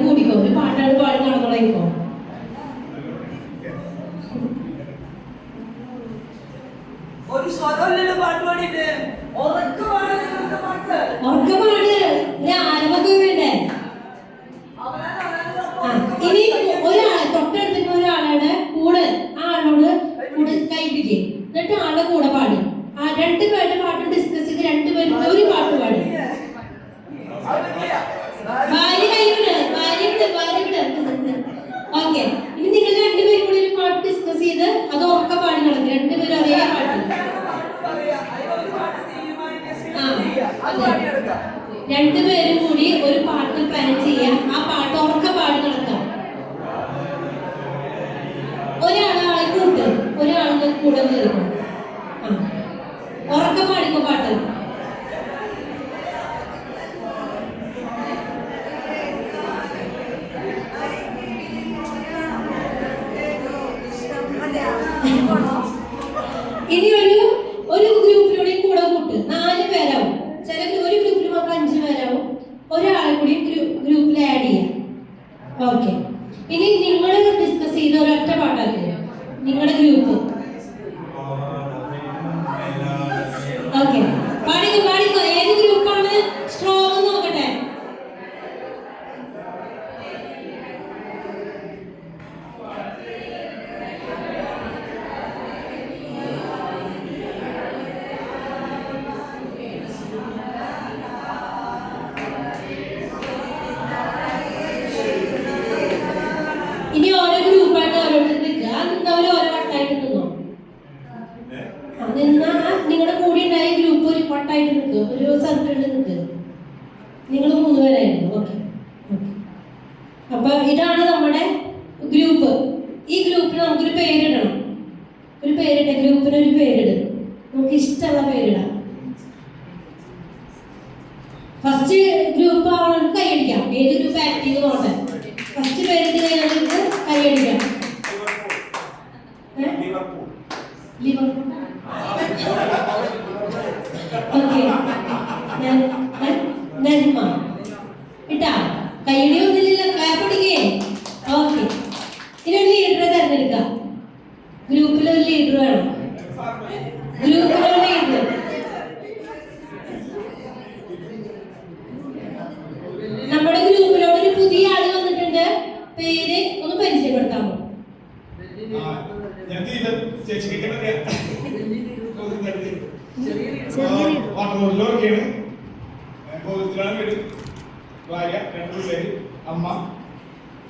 കൂടിക്കോ, ഒരു പാട്ടാണ് പാടി നടന്നോളായിക്കോ. ഒരു സ്വരമല്ലല്ലോ പാട്ട് പാടിയിട്ട് ഉറക്കെ പാട്, ആരവൊക്കെ വേണ്ടേ? ഇനി ഒരാളെ തൊട്ടടുത്തുള്ള ഒരാളുടെ കൂടെ ആ ആളോട് കൂടെ കൈപ്പിടിക്കേ, എന്നിട്ട് ആളുടെ കൂടെ പാടി. ആ രണ്ടുപേരുടെ പാട്ട് ഡിസ്കസ് ചെയ്ത് രണ്ടുപേരും ഒരു പാട്ട് പാടി. ഓക്കെ, ഇനി നിങ്ങൾ രണ്ടുപേരും കൂടി ഒരു പാട്ട് ഡിസ്കസ് ചെയ്ത് അത് ഉറക്കെ പാടി നടക്കും. രണ്ടുപേരും അതേ പാട്ട്. രണ്ടുപേരും കൂടി ഒരു പാട്ട് പ്ലാൻ ചെയ്യാം. ആ പാട്ട് ഉറക്കെ പാടി നടക്കാം. ഒരാളെ കൂട്ട്, ഒരാളുടെ കൂടെ കയറും. ഉറക്കെ പാടിക്കോ പാട്ട്. ഇനി ഒരു ഗ്രൂപ്പിലൂടെ കൂടെ കൂട്ട് 4 പേരാവും. ചില ഒരു ഗ്രൂപ്പിൽ മാത്രം 5 പേരാവും. ഒരാളെ കൂടി ഗ്രൂപ്പിൽ ആഡ് ചെയ്യാം. ഓക്കെ, ഇനി നിങ്ങൾ ഡിസ്കസ് ചെയ്ത് ഒരൊറ്റ പാട്ടാക്കുക നിങ്ങളുടെ ഗ്രൂപ്പ്. ഓക്കെ, പാടിക്കോ. ഏത് ഗ്രൂപ്പാണ് സ്ട്രോങ് നോക്കട്ടെ. ഇനി ഓരോ ഗ്രൂപ്പായിട്ട് ഓരോരുത്തർ നിൽക്കുക. നിന്നവർ ഓരോ വട്ടായിട്ട് നിന്നോ. നിങ്ങളുടെ കൂടെ ഉണ്ടായ ഗ്രൂപ്പ് ഒരു വട്ടായിട്ട് നിൽക്കുക, ഒരു സർക്കിളിൽ നിൽക്കുക. നിങ്ങൾ 3 പേരായിരുന്നു. ഓക്കെ, അപ്പൊ ഇതാണ് നമ്മുടെ ഗ്രൂപ്പ്. ഈ ഗ്രൂപ്പിന് നമുക്കൊരു പേരിടണം. ഒരു പേരിട്ട ഗ്രൂപ്പിന് ഒരു പേരിടും. നമുക്ക് ഇഷ്ടമുള്ള പേരിടാം. ഫസ്റ്റ് ഗ്രൂപ്പ് ആവണം കൈയടിക്കാം. ഏത് ഗ്രൂപ്പ് ആക്റ്റീവ് നോട്ടെ. ഫസ്റ്റ് പേരിട്ട് കഴിഞ്ഞാൽ കൈയടിക്കാം. ഓക്കെ, നന്മ ഇട്ടാ കൈയടി ഒന്നുമില്ലല്ലോ, ക്ലാപ്പിടിക്കേ. ഓക്കെ, ഇനി ഒരു ലീഡറെ തിരഞ്ഞെടുക്കാം. ഗ്രൂപ്പിലൊരു ലീഡർ വേണം. ഗ്രൂപ്പിലൊരു ലീഡർ. നമ്മുടെ ഗ്രൂപ്പിലോട് ഒരു പുതിയ ആള് വന്നിട്ടുണ്ട്. പേര് ഒന്ന് പരിചയപ്പെടുത്താമോ? ഭാര്യ, 2 പിള്ളേര്, അമ്മ,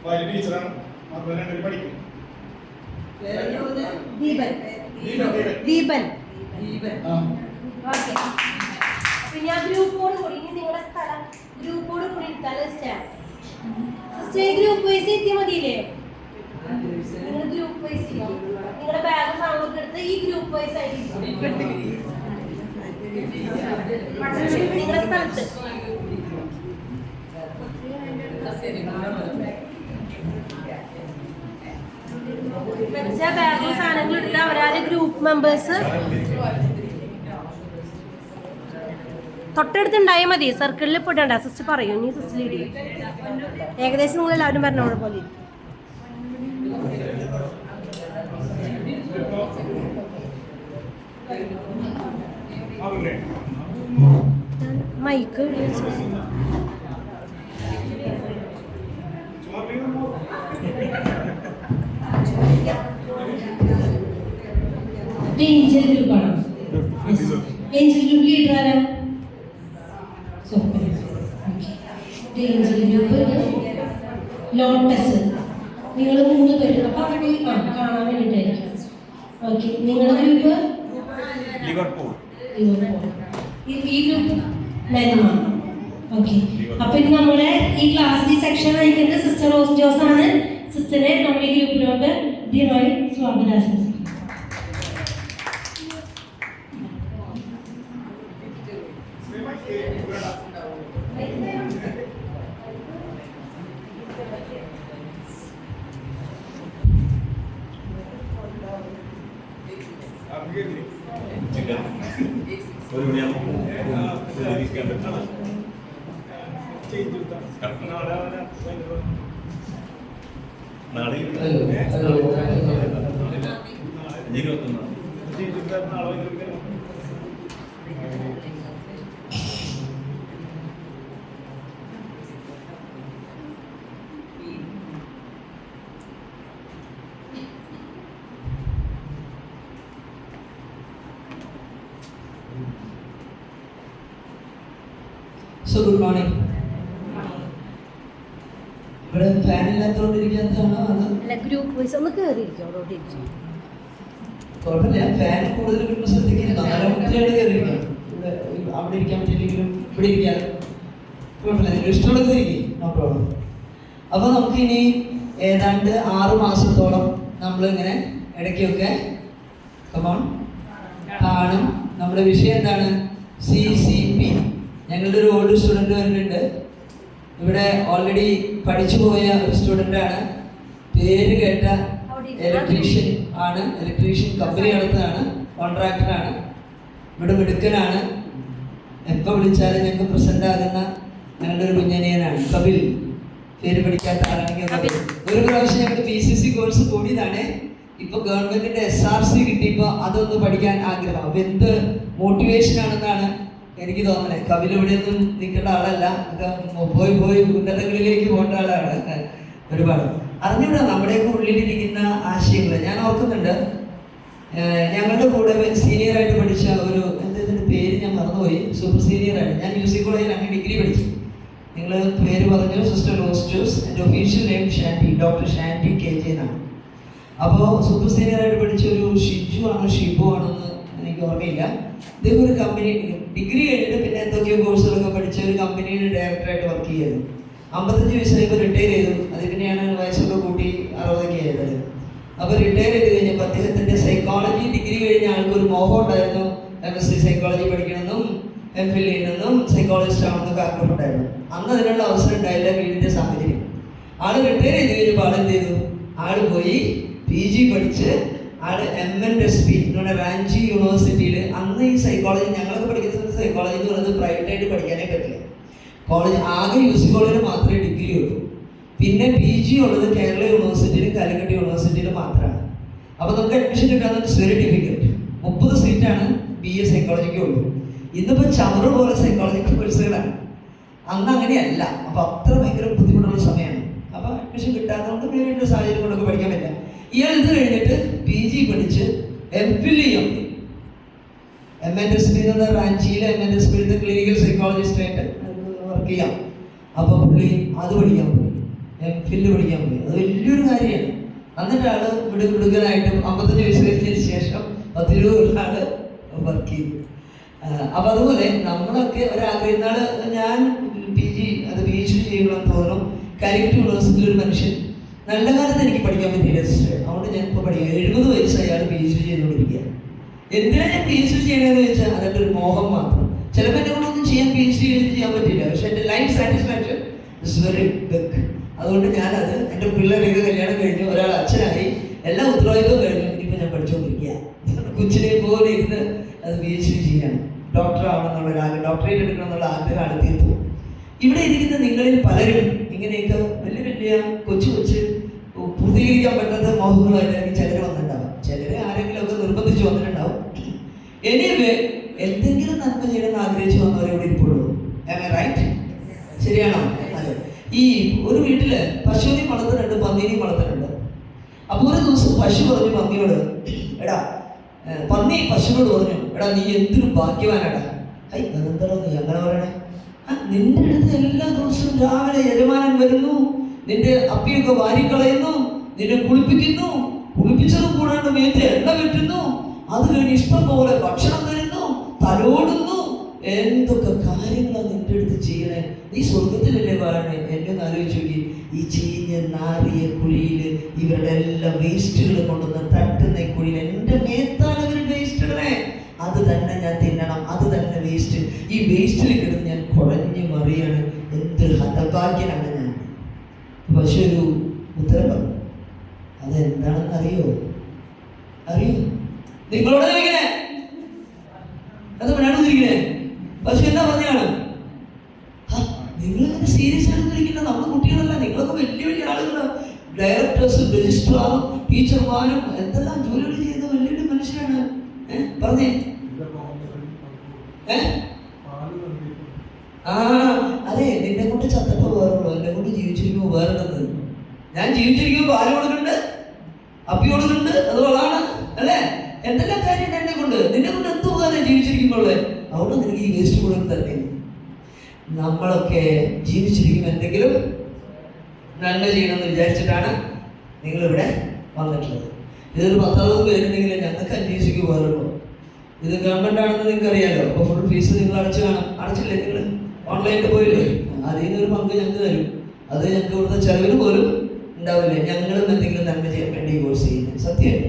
ഭാര്യ ടീച്ചറാണ്, മക്കളെ 2 പഠിക്കും. ദീപൻ. പിന്നെ ഗ്രൂപ്പോട് കൂടി ഇനി നിങ്ങളുടെ സ്ഥലം ഗ്രൂപ്പോട് കൂടി ഗ്രൂപ്പ് വൈസ് എത്തിയാൽ മതിയില്ലേ? നിങ്ങൾ ഗ്രൂപ്പ് വൈസ് നിങ്ങളുടെ ബാഗ് സാധനമൊക്കെ എടുത്ത് ഈ ഗ്രൂപ്പ് വൈസ് ആയിട്ട് നിങ്ങളുടെ സ്ഥലത്ത് ബാഗും സാധനങ്ങൾ എടുത്ത് അവരാരെ ഗ്രൂപ്പ് മെമ്പേഴ്സ് തൊട്ടടുത്തുണ്ടായാൽ മതി. സർക്കിളിൽ പെടണ്ട. സിസ്റ്റർ പറയൂ, നീ സിസ്റ്റർ ലീഡ് ചെയ്യും. ഏകദേശം നിങ്ങൾ എല്ലാവരും പറഞ്ഞോളെ പോലെ മൈക്ക് ഏഞ്ചൽ ഗ്രൂപ്പാണ്. ഏഞ്ചൽ ഗ്രൂപ്പ് ലീഡർ ആരാ? Angel group lotus. നിങ്ങൾ 3 പേര്. അപ്പൊ അവിടെ കാണാൻ വേണ്ടിയിട്ടായിരിക്കും. ഓക്കെ, നിങ്ങളുടെ ഗ്രൂപ്പ് ലിവർപൂൾ. ഈ ഗ്രൂപ്പ് നന്മ. ഓക്കെ, അപ്പൊ ഇനി നമ്മുടെ ഈ ക്ലാസ് സെക്ഷൻ നയിക്കുന്നത് സിസ്റ്റർ റോസ് ജോസ് ആണ്. സിസ്റ്ററെ നമ്മുടെ ഗ്രൂപ്പിലോട്ട് ദയവായി സ്വാഗതം ആശംസിക്കുന്നു. Gracias. ചിക്കൻ ഒരു മണിയാകുമ്പോൾ ഇരിക്കാൻ പറ്റണം. നാളെ 21. So good morning. ഇവിടെ ഫാൻ ഇല്ലാത്തതുകൊണ്ടിരിക്കുന്നതാണോ അത് അല്ല ഗ്രൂപ്പ് വൈസ് ഒന്ന് കയറിയിരിക്കും അവിടെ ഇരിക്കും. കുഴപ്പമില്ല. ഫാൻ കൂടുതൽ കിട്ടുന്ന സ്ഥലത്തേക്ക് ഇരുന്നോ. നല്ല വൃത്തിയായിട്ട് കയറിയിരിക്കണം. ഇവിടെ അവിടെ ഇരിക്കാൻ പറ്റില്ലെങ്കിലും ഇവിടെ ഇരിക്കാൻ കുഴപ്പമില്ല. നിങ്ങൾ ഇഷ്ടമുള്ളത് ഇരിക്കും, നോ പ്രോബ്ലം. അപ്പോൾ നമുക്കിനി ഏതാണ്ട് 6 മാസത്തോളം നമ്മളിങ്ങനെ ഇടയ്ക്കൊക്കെ കമോൺ കാണും. നമ്മുടെ വിഷയം എന്താണ്? CCP. ഞങ്ങളുടെ ഒരു ഓൾഡ് സ്റ്റുഡൻറ്റ് വരുന്നുണ്ട്. ഇവിടെ ഓൾറെഡി പഠിച്ചു പോയ ഒരു സ്റ്റുഡൻ്റാണ്. പേര് കേട്ട ഇലക്ട്രീഷ്യൻ ആണ്. ഇലക്ട്രീഷ്യൻ കമ്പനി നടത്തുന്നതാണ്, കോൺട്രാക്ടറാണ്. ഇവിടെ മിടുക്കനാണ്. എപ്പോൾ വിളിച്ചാലും ഞങ്ങൾക്ക് പ്രസൻ്റ് ആകുന്ന ഞങ്ങളുടെ ഒരു കുഞ്ഞനിയനാണ് കപിൽ. പേര് പഠിക്കാത്ത ആളാണെങ്കിൽ ഒരു പ്രാവശ്യം ഞങ്ങൾക്ക് PCC കോഴ്സ് കൂടിയതാണ്. ഇപ്പോൾ ഗവൺമെൻറ്റിൻ്റെ SRC കിട്ടിയപ്പോൾ അതൊന്ന് പഠിക്കാൻ ആഗ്രഹം. അപ്പോൾ എന്ത് മോട്ടിവേഷൻ ആണെന്നാണ് എനിക്ക് തോന്നുന്നത്. കപിൽ ഇവിടെയൊന്നും നിൽക്കേണ്ട ആളല്ല, പോയി ഉന്നതങ്ങളിലേക്ക് പോകേണ്ട ആളാണ്. ഒരുപാട് അറിഞ്ഞൂടാ നമ്മുടെയൊക്കെ ഉള്ളിലിരിക്കുന്ന ആശയങ്ങൾ. ഞാൻ ഓർക്കുന്നുണ്ട്, ഞങ്ങളുടെ കൂടെ സീനിയറായിട്ട് പഠിച്ച ഒരു എന്തിൻ്റെ പേര് ഞാൻ മറന്നുപോയി, സൂപ്പർ സീനിയറായിട്ട്. ഞാൻ മ്യൂസിക് കോളേജിൽ അങ്ങനെ ഡിഗ്രി പഠിച്ചു. നിങ്ങൾ പേര് പറഞ്ഞു, സിസ്റ്റർ റോസ് ജോസ്. എൻ്റെ official name Shandy, doctor Shandy KJ എന്നാണ്. അപ്പോൾ സൂപ്പർ സീനിയറായിട്ട് പഠിച്ച ഒരു ഷിജു ആണോ ഷിബു ആണോ എന്ന് എനിക്ക് ഓർമ്മയില്ല. ഇദ്ദേഹം ഒരു കമ്പനി ഡിഗ്രി കഴിഞ്ഞിട്ട് പിന്നെ എന്തൊക്കെയോ കോഴ്സുകളൊക്കെ പഠിച്ച ഒരു കമ്പനിയുടെ ഡയറക്ടറായിട്ട് വർക്ക് ചെയ്യുന്നു. 55 വയസ്സായപ്പോൾ റിട്ടയർ ചെയ്തു. അത് പിന്നെയാണ് വയസ്സൊക്കെ കൂട്ടി 60 ആയത്. അപ്പോൾ റിട്ടയർ ചെയ്ത് കഴിഞ്ഞപ്പോൾ അദ്ദേഹത്തിൻ്റെ സൈക്കോളജി ഡിഗ്രി കഴിഞ്ഞ ആൾക്കൊരു മോഹം ഉണ്ടായിരുന്നു, MSc സൈക്കോളജി പഠിക്കണമെന്നും MPhil ചെയ്യണമെന്നും സൈക്കോളജിസ്റ്റ് ആണെന്നൊക്കെ ആഗ്രഹമുണ്ടായിരുന്നു. അന്ന് അതിനുള്ള അവസരം ഉണ്ടായില്ല, വീടിൻ്റെ സാഹചര്യം. ആൾ റിട്ടയർ ചെയ്ത് കഴിഞ്ഞപ്പോൾ ആൾ എന്ത് ചെയ്തു? ആൾ പോയി PG പഠിച്ച് MNSP റാഞ്ചി യൂണിവേഴ്സിറ്റിയിൽ. അന്ന് ഈ സൈക്കോളജി ഞങ്ങളൊക്കെ പഠിക്കുന്ന സൈക്കോളജി എന്ന് പറയുന്നത് പ്രൈവറ്റായിട്ട് പഠിക്കാനേ പറ്റില്ല. കോളേജ് ആകെ UC കോളേജിൽ മാത്രമേ ഡിഗ്രി ഉള്ളൂ. പിന്നെ PG ഉള്ളത് കേരള യൂണിവേഴ്സിറ്റിയിലും കാലിക്കറ്റ് യൂണിവേഴ്സിറ്റിയിലും മാത്രമാണ്. അപ്പോൾ നമുക്ക് അഡ്മിഷൻ കിട്ടാൻ വെരി ഡിഫിക്കൽട്ട്. 30 സീറ്റാണ് BA സൈക്കോളജിക്ക് ഉള്ളൂ. ഇന്നിപ്പോൾ ചവറ് പോലെ സൈക്കോളജിക്കൽ കോഴ്സുകളാണ്. അന്ന് അങ്ങനെയല്ല. അപ്പോൾ അത്ര ഭയങ്കര ബുദ്ധിമുട്ടുള്ള സമയമാണ്. അപ്പോൾ അഡ്മിഷൻ കിട്ടാത്തതുകൊണ്ട് വീണ്ടും സാഹചര്യം കൊണ്ടൊക്കെ പഠിക്കാൻ പറ്റില്ല. ഇയാൾ ഇത് കഴിഞ്ഞിട്ട് PG പഠിച്ച് MPhil ചെയ്യാൻ പോയി. MNSP എന്ന റാഞ്ചിയിൽ MNSP ക്ലിനിക്കൽ സൈക്കോളജിസ്റ്റായിട്ട് വർക്ക് ചെയ്യാം. അപ്പോൾ പുള്ളി അത് പഠിക്കാൻ പോയി, MPhil പഠിക്കാൻ പോയി. അത് വലിയൊരു കാര്യമാണ്. എന്നിട്ട് ആൾ മിടുക്കനായിട്ട് 55 വയസ്സ് കഴിഞ്ഞതിന് ശേഷം 10-20 ആൾ വർക്ക് ചെയ്തു. അപ്പം അതുപോലെ നമ്മളൊക്കെ ഒരാഗ്രഹം. നാൾ ഞാൻ PhD ചെയ്യണമെന്ന് തോന്നുന്നു. കാലിക്കറ്റ് യൂണിവേഴ്സിറ്റിയിൽ ഒരു മനുഷ്യൻ നല്ല കാലത്ത് എനിക്ക് പഠിക്കാൻ പറ്റിയില്ല സിസ്റ്റർ. അതുകൊണ്ട് ഞാൻ ഇപ്പോൾ പഠിക്കാം. 70 വയസ്സായി അയാൾ PhD ചെയ്തുകൊണ്ടിരിക്കുക. എന്തിനാണ് ഞാൻ PhD ചെയ്യണമെന്ന് വെച്ചാൽ അതിൻ്റെ ഒരു മോഹം മാത്രം. ചിലപ്പോൾ എന്നെ കൊണ്ടൊന്നും PhD ചെയ്യാൻ പറ്റില്ല. പക്ഷേ എൻ്റെ life satisfaction is very big. അതുകൊണ്ട് ഞാനത് എൻ്റെ പിള്ളേരൊക്കെ കല്യാണം കഴിഞ്ഞു, ഒരാൾ അച്ഛനായി, എല്ലാ ഉത്തരവാദിത്വവും കഴിഞ്ഞു. ഇനിയിപ്പോൾ ഞാൻ പഠിച്ചുകൊണ്ടിരിക്കുക. കൊച്ചിനെ പോലെ ഇരുന്ന് അത് PhD ചെയ്യാണ്. ഡോക്ടർ ആവണമെന്നുള്ള ആഗ്രഹം, ഡോക്ടറേറ്റ് എടുക്കണമെന്നുള്ള ആഗ്രഹമാണ് തീർത്തു. ഇവിടെ ഇരിക്കുന്ന നിങ്ങളിൽ പലരും ഇങ്ങനെയൊക്കെ വലിയ വലിയ കൊച്ചു പൂർത്തീകരിക്കാൻ പറ്റാത്ത മോഹങ്ങളായിട്ടായിരിക്കും ചിലർ വന്നിട്ടുണ്ടാവും. ചിലർ ആരെങ്കിലുമൊക്കെ നിർബന്ധിച്ച് വന്നിട്ടുണ്ടാവും. എനിവേ എന്തെങ്കിലും നന്മ ചെയ്യണമെന്ന് ആഗ്രഹിച്ച് വന്നവരെ ഇവിടെ ഇരിപ്പുള്ളൂ. റൈറ്റ്? ശരിയാണോ? അതെ. ഈ ഒരു വീട്ടില് പശുവിനെയും വളർത്തുന്നുണ്ട്, പന്നീനെയും വളർത്തുന്നുണ്ട്. അപ്പോൾ ഒരു ദിവസം പശു പറഞ്ഞു പന്നിയോട്, എടാ പന്നി പശുവിനോട് പറഞ്ഞു, എടാ നീ എന്തൊരു ഭാഗ്യവാനാടാ. അതെന്താണോ നീ അങ്ങനെ പറയണേ? നിന്റെ അടുത്ത് എല്ലാ ദിവസവും രാവിലെ യജമാനൻ വരുന്നു, നിന്റെ അപ്പിയൊക്കെ വാരിക്കളയുന്നു, നിന്നെ കുളിപ്പിക്കുന്നു, കുളിപ്പിച്ചതും കൂടാണ്ട് മേത്ത് എണ്ണ വെട്ടുന്നു, അത് കഴിഞ്ഞ് ഇഷ്ടം പോലെ ഭക്ഷണം തരുന്നു, തലോടുന്നു. എന്തൊക്കെ കാര്യങ്ങളാണ് നിന്റെ അടുത്ത് ചെയ്യണേ. നീ സ്വർഗത്തിലല്ലേ വാഴണേ? എന്നെ ഒന്ന് ആലോചിച്ച് നോക്കി. ഈ ചീഞ്ഞ നാറിയ കുഴിയിൽ ഇവരുടെ എല്ലാ വേസ്റ്റുകൾ കൊണ്ടുവന്ന് തട്ടുന്ന കുഴിയിൽ എൻ്റെ മേത്താണ് ഇവർ വേസ്റ്റ് ഇടണേ. അത് തന്നെ ഞാൻ തിന്നണം, അത് തന്നെ വേസ്റ്റ്. ഈ വേസ്റ്റിൽ കിടന്ന് ഞാൻ കുഴഞ്ഞു മറിയാണ്. എന്തൊരു ഹതഭാഗ്യനാണ് ഞാൻ. പക്ഷെ ഒരു ഉത്തരം പറഞ്ഞു. അതെന്താണെന്ന് അറിയോ? നിങ്ങളോട് ചോദിക്കണേ, പറഞ്ഞുകൊണ്ടിരിക്കുന്നത്. പക്ഷെ എന്താ പറഞ്ഞാണ്, നിങ്ങളിങ്ങനെ സീരിയസ് ആയിട്ടിരിക്കുന്ന നമ്മുടെ കുട്ടികളല്ല, നിങ്ങളൊക്കെ വലിയ വലിയ ആളുകളാണ്, ഡയറക്ടേഴ്സും രജിസ്ട്രാറും ടീച്ചർമാരും എന്തെല്ലാം ജോലികൾ ചെയ്യുന്ന വലിയ വലിയ മനുഷ്യരാണ്. പറഞ്ഞേ. അതെ, നിന്നെ കൊണ്ട് ചത്തപ്പോ വേറുള്ളൂ, എന്നെ കൊണ്ട് ജീവിച്ചിരിക്കുമ്പോ വേറുള്ളത്. ഞാൻ ജീവിച്ചിരിക്കുമ്പോ പാല് കൊടുക്കുന്നുണ്ട്, അപ്പി കൊടുക്കുന്നുണ്ട്, അത് വളാണ് അല്ലേ, എന്തെല്ലാം കാര്യം എന്നെ കൊണ്ട്. നിന്നെ കൊണ്ട് എന്ത് ഉപകാരം ജീവിച്ചിരിക്കുമ്പോഴേ, അവിടെ നിനക്ക് ഈ വേസ്റ്റ് കൊടുക്കും തന്നെ. നമ്മളൊക്കെ ജീവിച്ചിരിക്കും എന്തെങ്കിലും നന്മ ചെയ്യണമെന്ന് വിചാരിച്ചിട്ടാണ് നിങ്ങളിവിടെ വന്നിട്ടുള്ളത്. ഇതൊരു 10-60 പേരുണ്ടെങ്കിൽ ഞങ്ങൾക്ക് 5 പൈസയ്ക്ക് പോകാറുള്ളൂ. ഇത് ഗവൺമെന്റ് ആണെന്ന് നിങ്ങൾക്ക് അറിയാലോ. അപ്പോൾ ഫുൾ ഫീസ് നിങ്ങൾ അടച്ചു കാണാം. അടച്ചില്ലേ? നിങ്ങൾ ഓൺലൈനിൽ പോയില്ലേ? അതിൽ നിന്നൊരു പങ്ക് ഞങ്ങൾക്ക് തരും. അത് ഞങ്ങൾക്ക് ഇവിടുത്തെ ചെലവിന് പോലും ഉണ്ടാവില്ല. ഞങ്ങളും എന്തെങ്കിലും നന്മ ചെയ്യാൻ വേണ്ടി ഈ കോഴ്സ് ചെയ്യുന്നത്. സത്യമായിട്ട്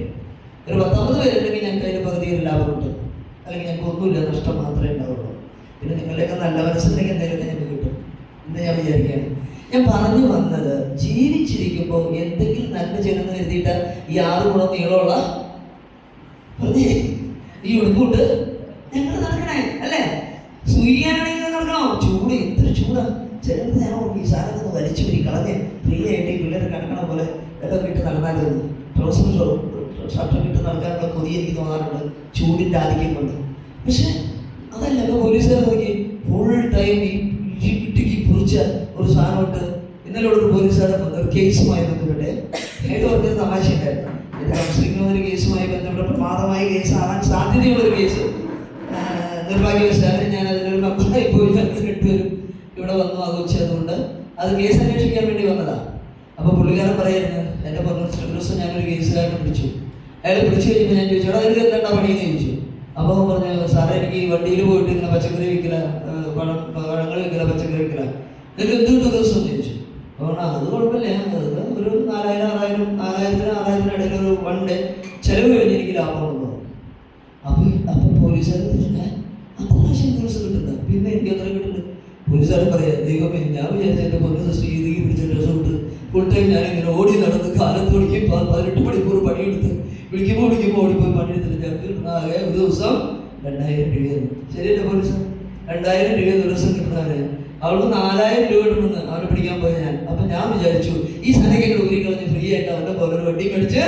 ഒരു 10-50 പേരുണ്ടെങ്കിൽ ഞങ്ങൾക്ക് അതിന് പകുതിയിൽ ലാഭം കിട്ടും. അല്ലെങ്കിൽ ഞങ്ങൾക്ക് ഒന്നുമില്ല, നഷ്ടം മാത്രമേ ഉണ്ടാവുള്ളൂ. പിന്നെ നിങ്ങളുടെയൊക്കെ നല്ല മനസ്സുണ്ടെങ്കിൽ എന്തെങ്കിലുമൊക്കെ ഞങ്ങൾക്ക് കിട്ടും എന്ന് ഞാൻ വിചാരിക്കുകയാണ്. ഞാൻ പറഞ്ഞു വന്നത്, ജീവിച്ചിരിക്കുമ്പോൾ എന്തെങ്കിലും നന്മ ചെയ്യണമെന്ന് കരുതിയിട്ട് ഈ 6 ഗുണം നീളമുള്ള ഈ ഉടുക്കൂട്ട് ഞങ്ങൾ നടക്കണേ അല്ലേ? സൂര്യാനാണെങ്കിൽ നടക്കണോ? ചൂട്, എത്ര ചൂടാ. ചിലത് ഞാൻ ഈ സാധനം വലിച്ചു പിടി കളഞ്ഞ് ഫ്രീ ആയിട്ട് ഈ പിള്ളേർ കിടക്കണ പോലെ ഇതൊക്കെ ഇട്ട് നടന്നാലും ട്രൗസർ ഷർട്ടൊക്കെ ഇട്ട് നടക്കാനുള്ള കൊതി എനിക്ക് തോന്നാറുണ്ട്, ചൂടിൻ്റെ ആധിക്യം കൊണ്ട്. പക്ഷെ അതല്ല, ഇപ്പോൾ പോലീസുകാർ നോക്കി ഫുൾ ടൈം ഈ ഇടുക്കി പൊറിച്ച ഒരു സാധനം ഇട്ട്. ഇന്നലെ ഒരു പോലീസുകാരെ ഒരു കേസുമായി ബന്ധപ്പെട്ട് ഏത് പറഞ്ഞൊരു തമാശ ഉണ്ടായിരുന്നു. കൗൺസിലിംഗ് ഒരു കേസുമായി ബന്ധപ്പെട്ട് പ്രമാദമായ കേസ് ആവാൻ സാധ്യതയുള്ളൊരു കേസ്. നിർഭാഗ്യവശാൽ ഞാൻ അതിലൊരു മെമ്പറായി പോയി. 2 പേരും ഇവിടെ വന്നു ആഘോഷിച്ചതുകൊണ്ട് അത് കേസ് അന്വേഷിക്കാൻ വേണ്ടി വന്നതാണ്. അപ്പോൾ പുള്ളിക്കാരൻ പറയുന്നത്, എൻ്റെ ഒരു ദിവസം ഞാനൊരു കേസുകാരനെ പിടിച്ചു. അയാൾ പിടിച്ചു കഴിഞ്ഞപ്പോൾ ഞാൻ ചോദിച്ചു, അതിൽ എന്താ പണിയെന്ന് ചോദിച്ചു. അപ്പോൾ പറഞ്ഞു, സാറേ എനിക്ക് ഈ വണ്ടിയിൽ പോയിട്ട് ഇങ്ങനെ പച്ചക്കറി വിൽക്കില്ല, പഴങ്ങൾ വിൽക്കില്ല, പച്ചക്കറി വിൽക്കില്ല, നിങ്ങൾക്ക് എന്ത് ദിവസം ചോദിച്ചു. അപ്പോൾ അത് കുഴപ്പമില്ല, ഒരു 4000-6000 ഇടയിൽ ഒരു 1 ഡേ ചിലവ് കഴിഞ്ഞ് എനിക്ക് ലാഭമുണ്ടോ. അപ്പം പോലീസുകാർ അത്യാവശ്യം ദിവസം കിട്ടുന്നത്, പിന്നെ എനിക്ക് അത്ര കിട്ടുന്നത്. പോലീസുകാരൻ പറയാം, ദൈവമേ, ഞാൻ വിചാരിച്ച എൻ്റെ പൊന്നു സിസ്റ്റർ ഇതിക്ക് പിടിച്ച ഡ്രസ്സ് വിട്ട് ഫുൾ ടൈം ഞാനിങ്ങനെ ഓടി നടന്ന് കാലത്ത് ഓടിക്കും 18 മണിക്കൂർ പണിയെടുത്ത് വിളിക്കുമ്പോൾ ഓടിപ്പോയി പണിയെടുത്തിട്ട് ഞങ്ങൾക്ക് ആകെ ഒരു ദിവസം 2000 രൂപയാണ്. ശരിയല്ലേ പോലീസ്? 2000 രൂപ ദിവസം കിട്ടുന്നവരെ അവൾക്ക് 4000 രൂപ കിട്ടുമെന്ന് അവനെ പിടിക്കാൻ പോയി ഞാൻ. അപ്പം ഞാൻ വിചാരിച്ചു, ഈ സാധനങ്ങൾ ഊരി കളഞ്ഞ് ഫ്രീ ആയിട്ട് അവൻ്റെ പോലെ ഒരു വണ്ടി മേടിച്ച്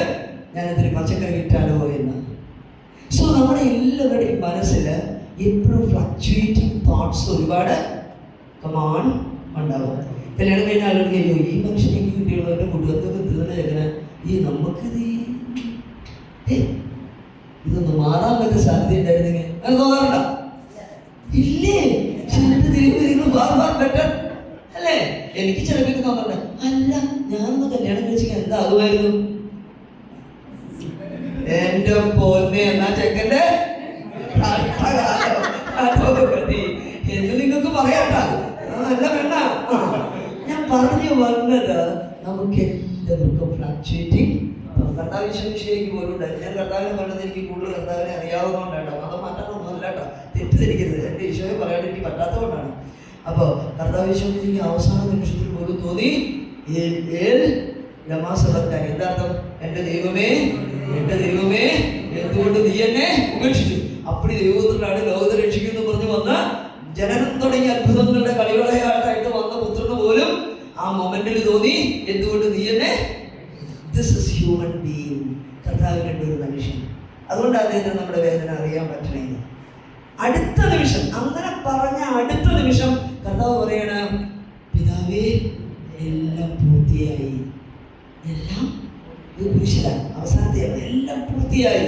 ഞാൻ ഇതിന് പച്ചക്കറി വിറ്റാലോ എന്ന്. സോ നമ്മുടെ എല്ലാവരുടെയും മനസ്സിൽ എപ്പോഴും ഫ്ലക്ച്വേറ്റിംഗ് തോട്ട്സ് ഒരുപാട് കമാൻഡ് ഉണ്ടാവും. കല്യാണം കഴിഞ്ഞ ആളുകൾ കഴിയോ, ഈ മനുഷ്യനെങ്കിൽ കുട്ടികളോ എൻ്റെ കുടുംബത്തൊക്കെ തീർന്ന എങ്ങനെ ഈ നമുക്കിത് ഇതൊന്ന് മാറാൻ പറ്റുന്ന സാധ്യത ഉണ്ടായിരുന്നെങ്കിൽ അത് തോന്നാറുണ്ടോ? ഇല്ലേ? അല്ലേ? എനിക്ക് ചിലപ്പോൾ തോന്നണ്ട, അല്ല ഞാനൊന്ന് കല്യാണം കഴിച്ചാൽ എന്താകുമായിരുന്നു എന്റെ പോന്നെ എന്നാ ചെക്കൻ്റെ എന്ന് നിങ്ങൾക്ക് പറയാട്ട. നല്ല പെണ്ണ. ഞാൻ പറഞ്ഞു വന്നത്, നമുക്ക് എല്ലാവർക്കും ഫ്ലക്ച്വേറ്റിംഗ് കർത്താവിശ്വസിലേക്ക് പോലും ഉണ്ടായിരുന്നു. ഞാൻ കർത്താവിനെ പറഞ്ഞത് എനിക്ക് കൂടുതൽ കർത്താവിനെ അറിയാവുന്നതുകൊണ്ടാണ്. മതം മാറ്റാനൊന്നുമല്ല കേട്ടോ, തെറ്റിദ്ധരിക്കരുത്. എൻ്റെ ഈശോയെ പറയാൻ എനിക്ക് പറ്റാത്തതുകൊണ്ടാണ്. അപ്പോൾ കർത്താവിശ്വസിക്ക് അവസാന നിമിഷത്തിൽ പോലും തോന്നി എന്താർത്ഥം? എൻ്റെ ദൈവമേ എന്തുകൊണ്ട് നീ എന്നെ ഉപേക്ഷിച്ചു? അപ്പടി ദൈവത്തിലാണ് ലോകത്തെ രക്ഷിക്കുന്നു പറഞ്ഞു വന്ന ജനനം തുടങ്ങിയ അത്ഭുതങ്ങളുടെ കളികളായിട്ട് വന്ന പുത്രന് പോലും ആ മൊമെന്റിൽ തോന്നി, എന്തുകൊണ്ട് നീ എന്നെ. This is human being. കർത്താവിൻ്റെ ഒരു മനുഷ്യൻ. അതുകൊണ്ട് അദ്ദേഹത്തിന് നമ്മുടെ വേദന അറിയാൻ പറ്റണേ. അടുത്ത നിമിഷം, അങ്ങനെ പറഞ്ഞ അടുത്ത നിമിഷം കർത്താവ് പറയണ, പിതാവേ എല്ലാം പൂർത്തിയായി. എല്ലാം പുരുഷനാണ് അവസാനത്തെ, എല്ലാം പൂർത്തിയായി.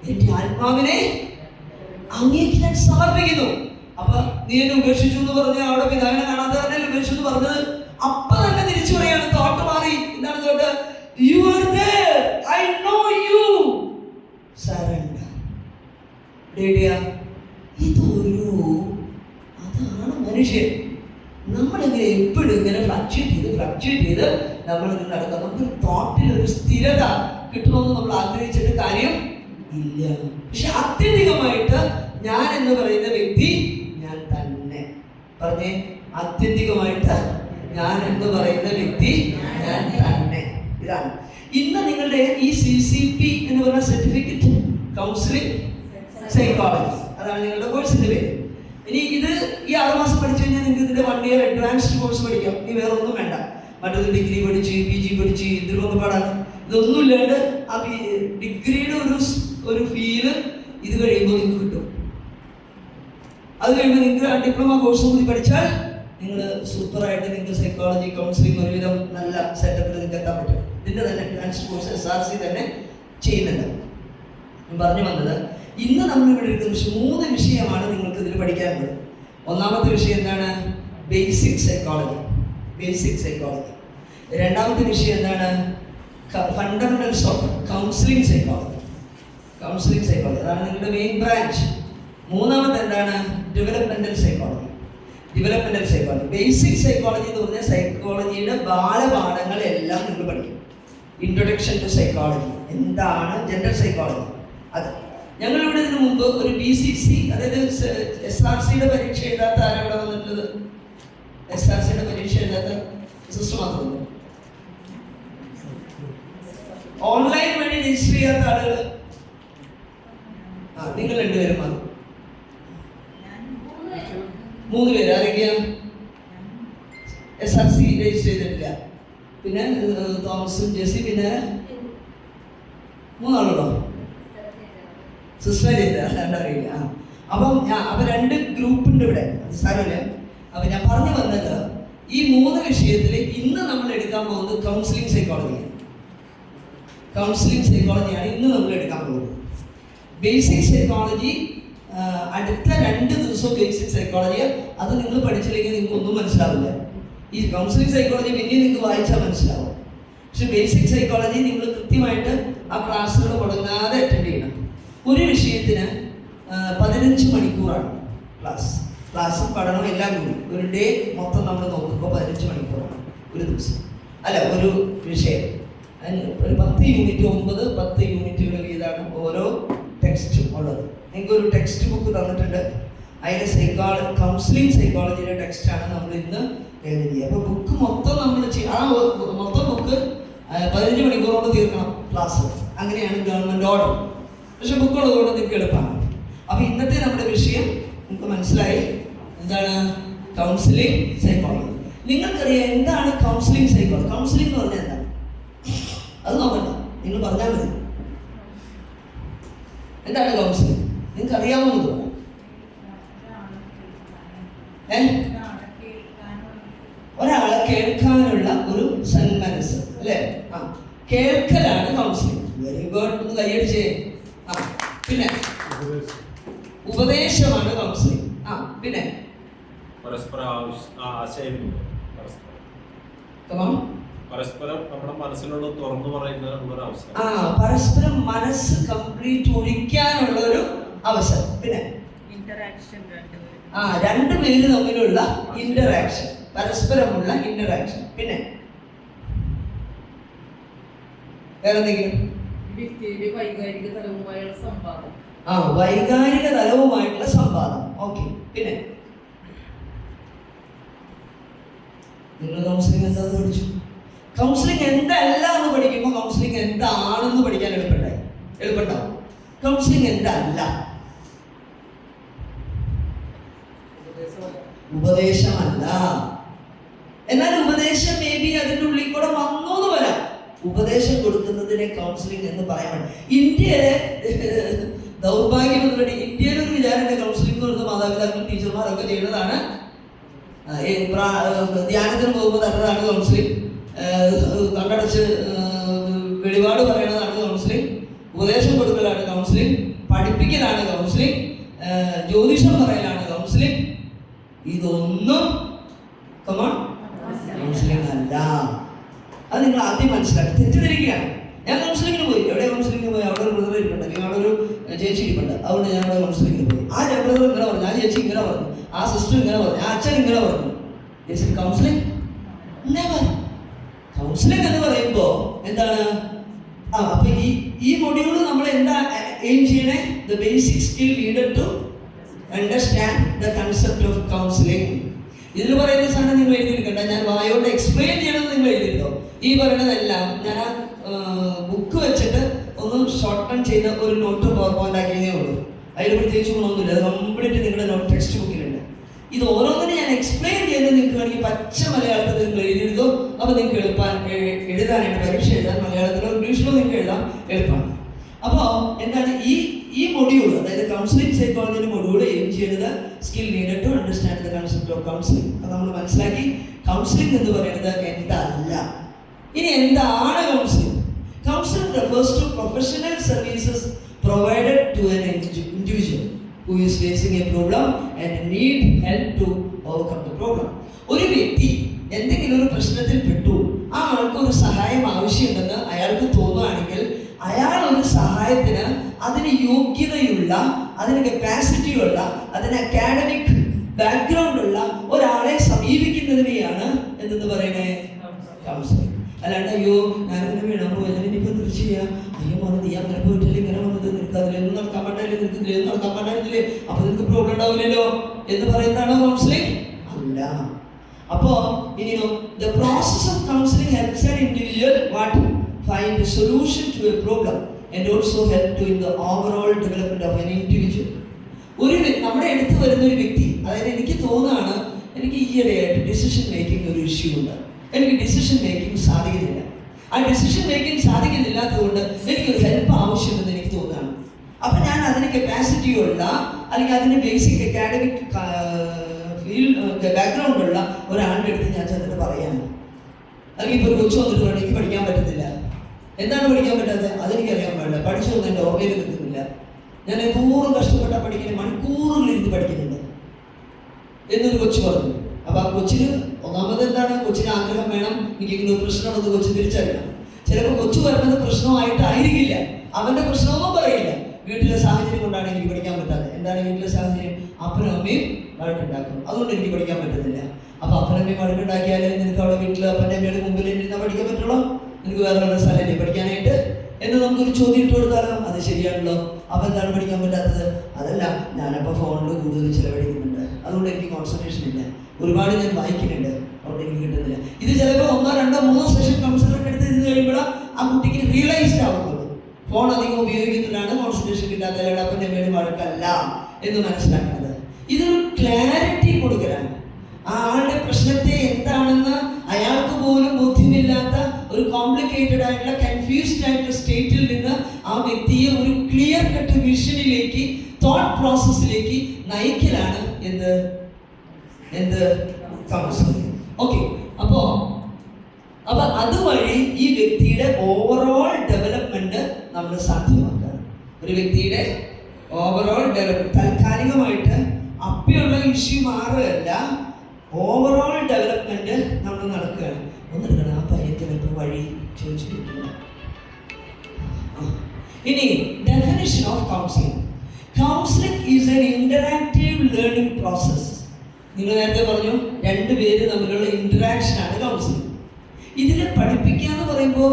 എൻ്റെ ആത്മാവിനെ അങ്ങേക്ക് ഞാൻ സമർപ്പിക്കുന്നു. അപ്പൊ നീ എന്നെ ഉപേക്ഷിച്ചു എന്ന് പറഞ്ഞ അവിടെ പിതാവിനെ കാണാതെ തന്നെ ഉപേക്ഷിച്ചു എന്ന് പറഞ്ഞത് അപ്പൊ തന്നെ തിരിച്ചു പറയാണ്. തോട്ട് മാറി. എന്താണ് thought? You are there. I know you. Surrender. അതാണ് മനുഷ്യൻ. നമ്മളിങ്ങനെ എപ്പോഴും ഇങ്ങനെ ഫ്ലക്ച്വേറ്റ് ചെയ്ത് നമ്മളിങ്ങനെ നടക്കുക. നമുക്കൊരു തോട്ടിൽ ഒരു സ്ഥിരത കിട്ടണമെന്ന് നമ്മൾ ആഗ്രഹിച്ചിട്ട് കാര്യം ഇല്ല. പക്ഷെ ആത്യന്തികമായിട്ട് ഞാൻ എന്ന് പറയുന്ന വ്യക്തി ഞാൻ തന്നെ. പറഞ്ഞേ, ആത്യന്തികമായിട്ട് ഞാൻ എന്ന് പറയുന്ന വ്യക്തി ഞാൻ തന്നെ. ഇതാണ് ഇന്ന് നിങ്ങളുടെ ഈ CCP എന്ന് പറയുന്ന സർട്ടിഫിക്കറ്റ് കൗൺസിലിംഗ് സൈക്കോളജി, അതാണ് നിങ്ങളുടെ കോഴ്സിന്റെ പേര്. ഇനി ഇത് ഈ 6 മാസം പഠിച്ചു കഴിഞ്ഞാൽ നിങ്ങൾക്ക് ഇതിന്റെ 1 ഇയർ അഡ്വാൻസ്ഡ് കോഴ്സ് പഠിക്കാം. ഇനി വേറെ ഒന്നും വേണ്ട. മറ്റൊരു ഡിഗ്രി പഠിച്ച് PG പഠിച്ച് ഇതിലൊന്നും പാടാണ്. ഇതൊന്നും ഇല്ലാണ്ട് ആ ഡിഗ്രിയുടെ ഒരു ഫീല് ഇത് കഴിയുമ്പോൾ നിങ്ങൾക്ക് കിട്ടും. അത് കഴിയുമ്പോൾ നിങ്ങൾക്ക് ആ ഡിപ്ലോമ കോഴ്സ് കൂടി പഠിച്ചാൽ നിങ്ങൾ സൂപ്പറായിട്ട് നിങ്ങൾക്ക് സൈക്കോളജി കൗൺസിലിംഗ് ഒരുവിധം നല്ല സെറ്റപ്പിൽ നിങ്ങൾക്ക് എത്താൻ പറ്റും. ഇതിന്റെ തന്നെ അഡ്വാൻസ്ഡ് കോഴ്സ് SRC തന്നെ ചെയ്യുന്നുണ്ട്. ഞാൻ പറഞ്ഞു വന്നത്, ഇന്ന് നമ്മൾ ഇവിടെ എടുക്കുന്ന 3 വിഷയമാണ് നിങ്ങൾക്ക് ഇതിൽ പഠിക്കാനുള്ളത്. ഒന്നാമത്തെ വിഷയം എന്താണ്? Basic psychology. രണ്ടാമത്തെ വിഷയം എന്താണ്? Fundamentals of counselling psychology. അതാണ് നിങ്ങളുടെ മെയിൻ ബ്രാഞ്ച്. മൂന്നാമത്തെ എന്താണ്? Developmental psychology. ബേസിക് സൈക്കോളജി എന്ന് പറഞ്ഞാൽ സൈക്കോളജിയുടെ ബാലപാഠങ്ങളെല്ലാം നിങ്ങൾ പഠിക്കും. ഇൻട്രൊഡക്ഷൻ ടു സൈക്കോളജി, എന്താണ് ജനറൽ സൈക്കോളജി, അത് ഞങ്ങളിവിടെ ഇതിനു മുമ്പ് ഒരു BCC, അതായത് SRCയുടെ പരീക്ഷ എഴുതാത്ത ആരവിടെ വന്നിട്ടുള്ളത്? SRCയുടെ പരീക്ഷ എഴുതാത്ത സിസ്റ്റർ മാത്രമല്ല, ഓൺലൈൻ വഴി രജിസ്റ്റർ ചെയ്യാത്ത ആളുകൾ നിങ്ങൾ 2 പേരും വന്നു. 3 പേര്. ആരൊക്കെയാണ്? SRC രജിസ്റ്റർ ചെയ്തിട്ടില്ല. പിന്നെ തോമസും ജെസി, പിന്നെ 3 ആളുകളോ? സിസ്റ്റർ ചെയ്ത അറിയില്ല. അപ്പം 2 ഗ്രൂപ്പുണ്ട് ഇവിടെ, സാരമില്ല. അപ്പം ഞാൻ പറഞ്ഞു വന്നത്, ഈ 3 വിഷയത്തിൽ ഇന്ന് നമ്മൾ എടുക്കാൻ പോകുന്നത് കൗൺസിലിംഗ് സൈക്കോളജിയാണ് ഇന്ന് നമ്മൾ എടുക്കാൻ പോകുന്നത്. ബേസിക് സൈക്കോളജി അടുത്ത 2 ദിവസം ബേസിക് സൈക്കോളജി. അത് നിങ്ങൾ പഠിച്ചില്ലെങ്കിൽ നിങ്ങൾക്ക് ഒന്നും മനസ്സിലാവില്ല. ഈ കൗൺസിലിംഗ് സൈക്കോളജി പിന്നെ നിങ്ങൾക്ക് വായിച്ചാൽ മനസ്സിലാവും. പക്ഷെ ബേസിക് സൈക്കോളജി നിങ്ങൾ കൃത്യമായിട്ട് ആ ക്ലാസ്സുകൾ മുടങ്ങാതെ അറ്റൻഡ് ചെയ്യണം. ഒരു വിഷയത്തിന് 15 മണിക്കൂറാണ് ക്ലാസ്സും പഠനവും എല്ലാം കൂടി. ഒരു ഡേ മൊത്തം നമ്മൾ നോക്കുമ്പോൾ 15 മണിക്കൂറാണ് ഒരു ദിവസം, അല്ല ഒരു വിഷയം. ഒരു 10 യൂണിറ്റ് 10 യൂണിറ്റുകൾ വീതമാണ് ഓരോ ടെക്സ്റ്റും ഉള്ളത്. നിങ്ങൾക്ക് ഒരു ടെക്സ്റ്റ് ബുക്ക് തന്നിട്ടുണ്ട്. അതിൻ്റെ കൗൺസിലിംഗ് സൈക്കോളജിയുടെ ടെക്സ്റ്റാണ് നമ്മൾ ഇന്ന് എഴുതിയത്. അപ്പോൾ ബുക്ക് മൊത്തം നമ്മൾ മൊത്തം ബുക്ക് 15 മണിക്കൂർ കൊണ്ട് തീർക്കണം ക്ലാസ്. അങ്ങനെയാണ് ഗവൺമെൻറ് ഓർഡർ. പക്ഷെ ബുക്കുള്ളതുകൊണ്ട് നിങ്ങൾക്ക് എളുപ്പമാണ്. അപ്പോൾ ഇന്നത്തെ നമ്മുടെ വിഷയം നിങ്ങൾക്ക് മനസ്സിലായി. എന്താണ് കൗൺസിലിംഗ് സൈക്കോളജി? നിങ്ങൾക്കറിയാം എന്താണ് കൗൺസിലിംഗ് സൈക്കോളജി? കൗൺസിലിംഗ് എന്ന് പറഞ്ഞാൽ എന്താണ്? അത് നോക്കണ്ട, നിങ്ങൾ പറഞ്ഞാൽ മതി. എന്താണ് കൗൺസിലിംഗ്? നിങ്ങൾക്ക് അറിയാവുന്നത് തോന്നുന്നു. ഒരാളെ കേൾക്കാനുള്ള ഒരു സന്മനസ്, അല്ലേ? കേൾക്കലാണ് കൗൺസിലിംഗ്. Very good. ഒന്ന് കൈയടിച്ചേ. പിന്നെ ഉപദേശമാണ് കൗൺസിലിംഗ്. പിന്നെ പരസ്പരം നമ്മുടെ മനസ്സിലുള്ളത് തുറന്നു പറയുന്ന ഒരു അവസരം. പരസ്പരം മനസ്സ് കംപ്ലീറ്റ് ഒഴിക്കാനുള്ള ഒരു അവസരം. പിന്നെ രണ്ടുപേര് തമ്മിലുള്ള ഇന്ററാക്ഷൻ, പരസ്പരമുള്ള ഇന്ററാക്ഷൻ. പിന്നെ വേറെ എന്തെങ്കിലും? വൈകാരിക തലവുമായിട്ടുള്ള സംവാദം. ഓക്കെ. പിന്നെ നിങ്ങൾ കൗൺസിലിംഗ് എന്താന്ന് പഠിച്ചു? കൗൺസിലിംഗ് എന്തല്ല എന്ന് പഠിക്കുമ്പോൾ കൗൺസിലിംഗ് എന്താണെന്ന് പഠിക്കാൻ എളുപ്പമുണ്ടാവും. കൗൺസിലിംഗ് എന്തല്ല? ഉപദേശമല്ല. എന്നാൽ ഉപദേശം മേ ബി അതിൻ്റെ ഉള്ളിൽ കൂടെ വന്നു എന്ന് വരാം. ഉപദേശം കൊടുക്കുന്നതിനെ കൗൺസിലിംഗ് എന്ന് പറയാൻ പറ്റും. ഇന്ത്യയിലെ ദൗർഭാഗ്യം എന്നുള്ളത്, ഇന്ത്യയിലൊരു വിചാരമുണ്ട് കൗൺസിലിംഗ് എന്ന് പറയുന്നത് മാതാപിതാക്കളും ടീച്ചർമാരൊക്കെ ചെയ്യുന്നതാണ്. ധ്യാനത്തിന് പോകുമ്പോൾ തരുന്നതാണ് കൗൺസിലിംഗ്. കണ്ണടച്ച് വെളിപാട് പറയുന്നതാണ് കൗൺസിലിംഗ്. ഉപദേശം കൊടുക്കലാണ് കൗൺസിലിംഗ്. പഠിപ്പിക്കലാണ് കൗൺസിലിംഗ്. ജ്യോതിഷം പറയലാണ് കൗൺസിലിംഗ്. ഇതൊന്നും കൗൺസിലിംഗ് അല്ല. അത് നിങ്ങൾ ആദ്യം മനസ്സിലാക്കി. തെറ്റിദ്ധരിക്കുകയാണ്. ഞാൻ കൗൺസിലിങ്ങിന് പോയി. എവിടെ കൗൺസിലിങ്ങിന് പോയി? അവിടെ ഒരു ബ്രദർ ഇരിപ്പുണ്ട്, അല്ലെങ്കിൽ അവിടെ ഒരു ചേച്ചി ഇരിപ്പുണ്ട്. അതുകൊണ്ട് ഞാൻ അവിടെ കൗൺസിലിങ്ങിന് പോയി. ആ ബ്രദർ ഇങ്ങനെ പറഞ്ഞു, ആ ചേച്ചി ഇങ്ങനെ പറഞ്ഞു, ആ സിസ്റ്റർ ഇങ്ങനെ പറഞ്ഞു, ആ അച്ഛൻ ഇങ്ങനെ പറഞ്ഞു. കൗൺസിലിംഗ് കൗൺസിലിംഗ് എന്ന് പറയുമ്പോൾ എന്താണ്? അപ്പൊ ഈ മൊഡ്യൂൾ നമ്മൾ എന്താ എയിം ചെയ്യണേ? The basic skill needed to understand the concept of counselling. ഇതിൽ പറയുന്ന സാധനം നിങ്ങൾ എഴുതിയിരിക്കണ്ട, ഞാൻ വായോണ്ട് എക്സ്പ്ലെയിൻ ചെയ്യണമെന്ന് നിങ്ങൾ എഴുതിയിട്ടോ. ഈ പറയുന്നതെല്ലാം ഞാൻ ആ ബുക്ക് വെച്ചിട്ട് ഒന്ന് ഷോർട്ട് ടൺ ചെയ്ത ഒരു നോട്ട് പവർ പോയിന്റ് ആക്കിയതേ ഉള്ളൂ. അതിൽ പ്രത്യേകിച്ച് ഗുണമൊന്നുമില്ല. അത് കംപ്ലീറ്റ് നിങ്ങളുടെ നോട്ട് ടെക്സ്റ്റ് ബുക്കിലുണ്ട്. ഇത് ഓരോന്നിനും ഞാൻ എക്സ്പ്ലെയിൻ ചെയ്ത് നിങ്ങൾക്ക് വേണമെങ്കിൽ പച്ച മലയാളത്തിൽ നിങ്ങൾ എഴുതിയെടുത്തോ. അപ്പോൾ നിങ്ങൾക്ക് എഴുതാനായിട്ട് പരീക്ഷ എഴുതാൻ മലയാളത്തിലോ ഇംഗ്ലീഷിലോ നിങ്ങൾക്ക് എഴുതാൻ എളുപ്പമാണ്. അപ്പോൾ എന്താണ് ഈ മൊഡ്യൂൾ, അതായത് കൗൺസിലിംഗ് സൈക്കോളജിയുടെ മൊഡ്യൂൾ എയിം ചെയ്യുന്നത് skill needed to understand the concept of counselling. അപ്പോൾ നമ്മൾ മനസ്സിലാക്കി കൗൺസിലിംഗ് എന്ന് പറയുന്നത് എന്തല്ല. ഇനി എന്താണ് counselling? Counselling refers to professional services provided to an individual who is facing a problem and need help to overcome the problem. ഒരു വ്യക്തി എന്തെങ്കിലും ഒരു പ്രശ്നത്തിൽ പെട്ടു, ആ ആൾക്ക് ഒരു സഹായം ആവശ്യമുണ്ടെന്ന് അയാൾക്ക് തോന്നുകയാണെങ്കിൽ അയാൾ ഒരു സഹായത്തിന് അതിന് യോഗ്യതയുള്ള, അതിന് കപ്പാസിറ്റിയുള്ള, അതിന് അക്കാഡമിക് ബാക്ക്ഗ്രൗണ്ട് ഉള്ള ഒരാളെ സമീപിക്കുന്നതിനെയാണ് എന്തെന്ന് പറയണേ? കൗൺസിലിംഗ്. അല്ലാണ്ട് അയ്യോ ഞാനിങ്ങനെ വീണാൻ പോയതിന് ഇനിയിപ്പോൾ എന്ത് ചെയ്യാം, അയ്യോ വന്നത് നീ അങ്ങനെ പോയിട്ടില്ല ഇങ്ങനെ വന്നത്, നിനക്ക് അതിലൊന്നും നടക്കാൻ പാടില്ല, നിനക്ക് ഇതിലൊന്നും നടക്കാൻ പാടില്ലേ, അപ്പോൾ നിനക്ക് പ്രോബ്ലം ഉണ്ടാവില്ലല്ലോ എന്ന് പറയുന്നതാണോ കൗൺസിലിംഗ്? അല്ല. അപ്പോൾ ഇനിയോ the process of counselling helps an individual what find a solution to a problem and also help to in the overall development of an individual. നമ്മുടെ അടുത്ത് വരുന്ന ഒരു വ്യക്തി, അതായത് എനിക്ക് തോന്നുകയാണ് എനിക്ക് ഈയിടെയായിട്ട് ഡിസിഷൻ മേക്കിംഗ് ഒരു ഇഷ്യൂ ഉണ്ട്, എനിക്ക് ഡിസിഷൻ മേക്കിംഗ് സാധിക്കുന്നില്ല, ആ ഡിസിഷൻ മേക്കിംഗ് സാധിക്കുന്നില്ലാത്തതുകൊണ്ട് എനിക്കൊരു ഹെൽപ്പ് ആവശ്യമെന്ന് എനിക്ക് തോന്നുകയാണ്. അപ്പം ഞാൻ അതിന് കപ്പാസിറ്റിയുള്ള അല്ലെങ്കിൽ അതിന് ബേസിക് അക്കാഡമിക് ബാക്ക്ഗ്രൗണ്ട് ഉള്ള ഒരാളുടെ അടുത്ത് ഞാൻ ചെന്നിട്ട് പറയാം. അല്ലെങ്കിൽ ഇപ്പോൾ ഒരു കൊച്ചു വന്നിട്ട് വേണം എനിക്ക് പഠിക്കാൻ പറ്റുന്നില്ല. എന്താണ് പഠിക്കാൻ പറ്റാത്തത്? അതെനിക്കറിയാൻ പാടില്ല, പഠിച്ചു വന്ന് എൻ്റെ ഓർമ്മയിൽ നിൽക്കുന്നില്ല, ഞാൻ എന്തോറും കഷ്ടപ്പെട്ടാൽ പഠിക്കുന്നത്, മണിക്കൂറുകളിലിരുന്ന് പഠിക്കുന്നുണ്ട് എന്നൊരു കൊച്ചു പറഞ്ഞു. അപ്പോൾ ആ കൊച്ചിന് ഒന്നാമത് എന്താണ്, കൊച്ചിന് ആഗ്രഹം വേണം, എനിക്കിങ്ങനെ ഒരു പ്രശ്നമുള്ളത് കൊച്ചു തിരിച്ചറിയണം. ചിലപ്പോൾ കൊച്ചു വരുന്നത് പ്രശ്നമായിട്ടായിരിക്കില്ല, അവൻ്റെ പ്രശ്നമൊന്നും പറയില്ല, വീട്ടിലെ സാഹചര്യം കൊണ്ടാണ് എനിക്ക് പഠിക്കാൻ പറ്റാത്തത്. എന്താണ് വീട്ടിലെ സാഹചര്യം? അപ്പനും അമ്മയും വഴക്കുണ്ടാക്കും, അതുകൊണ്ട് എനിക്ക് പഠിക്കാൻ പറ്റുന്നില്ല. അപ്പോൾ അപ്പനും അമ്മയും വഴക്കുണ്ടാക്കിയാൽ നിനക്ക് അവിടെ വീട്ടിൽ അപ്പൻ്റെ അമ്മയുടെ മുമ്പിൽ ഇരുന്നാൽ പഠിക്കാൻ പറ്റുള്ളൂ, നിനക്ക് വേറെ ഉള്ള സ്ഥലമല്ലേ പഠിക്കാനായിട്ട് എന്ന് നമുക്കൊരു ചോദ്യം ഇട്ട് കൊടുത്താലോ? അത് ശരിയാണല്ലോ. അപ്പോൾ എന്താണ് പഠിക്കാൻ പറ്റാത്തത്? അതല്ല, ഞാനപ്പോൾ ഫോണിൽ കൂടുതൽ ചിലവഴിക്കുന്നുണ്ട്, അതുകൊണ്ട് എനിക്ക് കോൺസെൻട്രേഷൻ ഇല്ല, ഒരുപാട് ഞാൻ വായിക്കുന്നുണ്ട്, അതുകൊണ്ട് എനിക്ക് കിട്ടുന്നില്ല. ഇത് ചിലപ്പോൾ 1, 2, 3 സെഷൻ കൗൺസിലറിൻ്റെ അടുത്ത് ഇരുന്ന് കഴിയുമ്പോൾ ആ കുട്ടിക്ക് റിയലൈസ്ഡ് ആവുന്നുള്ളൂ, ഫോൺ അധികം ഉപയോഗിക്കുന്നതിലാണ് കോൺസെൻട്രേഷൻ കിട്ടാത്ത, അപ്പൻ്റെ അമ്മയുടെ വഴക്കല്ല എന്ന് മനസ്സിലാക്കുന്നത്. ഇതൊരു ക്ലാരിറ്റി കൊടുക്കലാണ്. ആ ആളുടെ പ്രശ്നത്തെ എന്താണെന്ന് അയാൾക്ക് പോലും ബോധ്യമില്ലാത്ത ഒരു കോംപ്ലിക്കേറ്റഡ് ആയിട്ടുള്ള കൺഫ്യൂസ്ഡ് ആയിട്ടുള്ള സ്റ്റേറ്റിൽ നിന്ന് ആ വ്യക്തിയെ ഒരു ക്ലിയർ കട്ട് വിഷനിലേക്ക്, തോട്ട് പ്രോസസ്സിലേക്ക് നയിക്കലാണ് എന്ത് കൗൺസിലിംഗ്. ഓക്കെ, അപ്പോൾ അതുവഴി ഈ വ്യക്തിയുടെ ഓവറോൾ ഡെവലപ്മെന്റ് നമ്മൾ സാധ്യമാക്കുക. ഒരു വ്യക്തിയുടെ ഓവറോൾ ഡെവലപ്മെന്റ് താൽക്കാലികമായിട്ട് അപ്പയുള്ള ഇഷ്യൂ മാറുകയല്ല, ഓവറോൾ ഡെവലപ്മെന്റ് നമ്മൾ നടക്കുകയാണ്. ഒന്നെടുക്കണം, ആ പയ്യത്തിന് ഇപ്പോൾ വഴി ചോദിച്ചിരിക്കുക. ഇനി definition of counselling. Counselling is an interactive learning process. നിങ്ങൾ നേരത്തെ പറഞ്ഞു, രണ്ടുപേര് തമ്മിലുള്ള ഇന്ററാക്ഷനാണ് കൗൺസിലിംഗ്. ഇതിൽ പഠിപ്പിക്കുക എന്ന് പറയുമ്പോൾ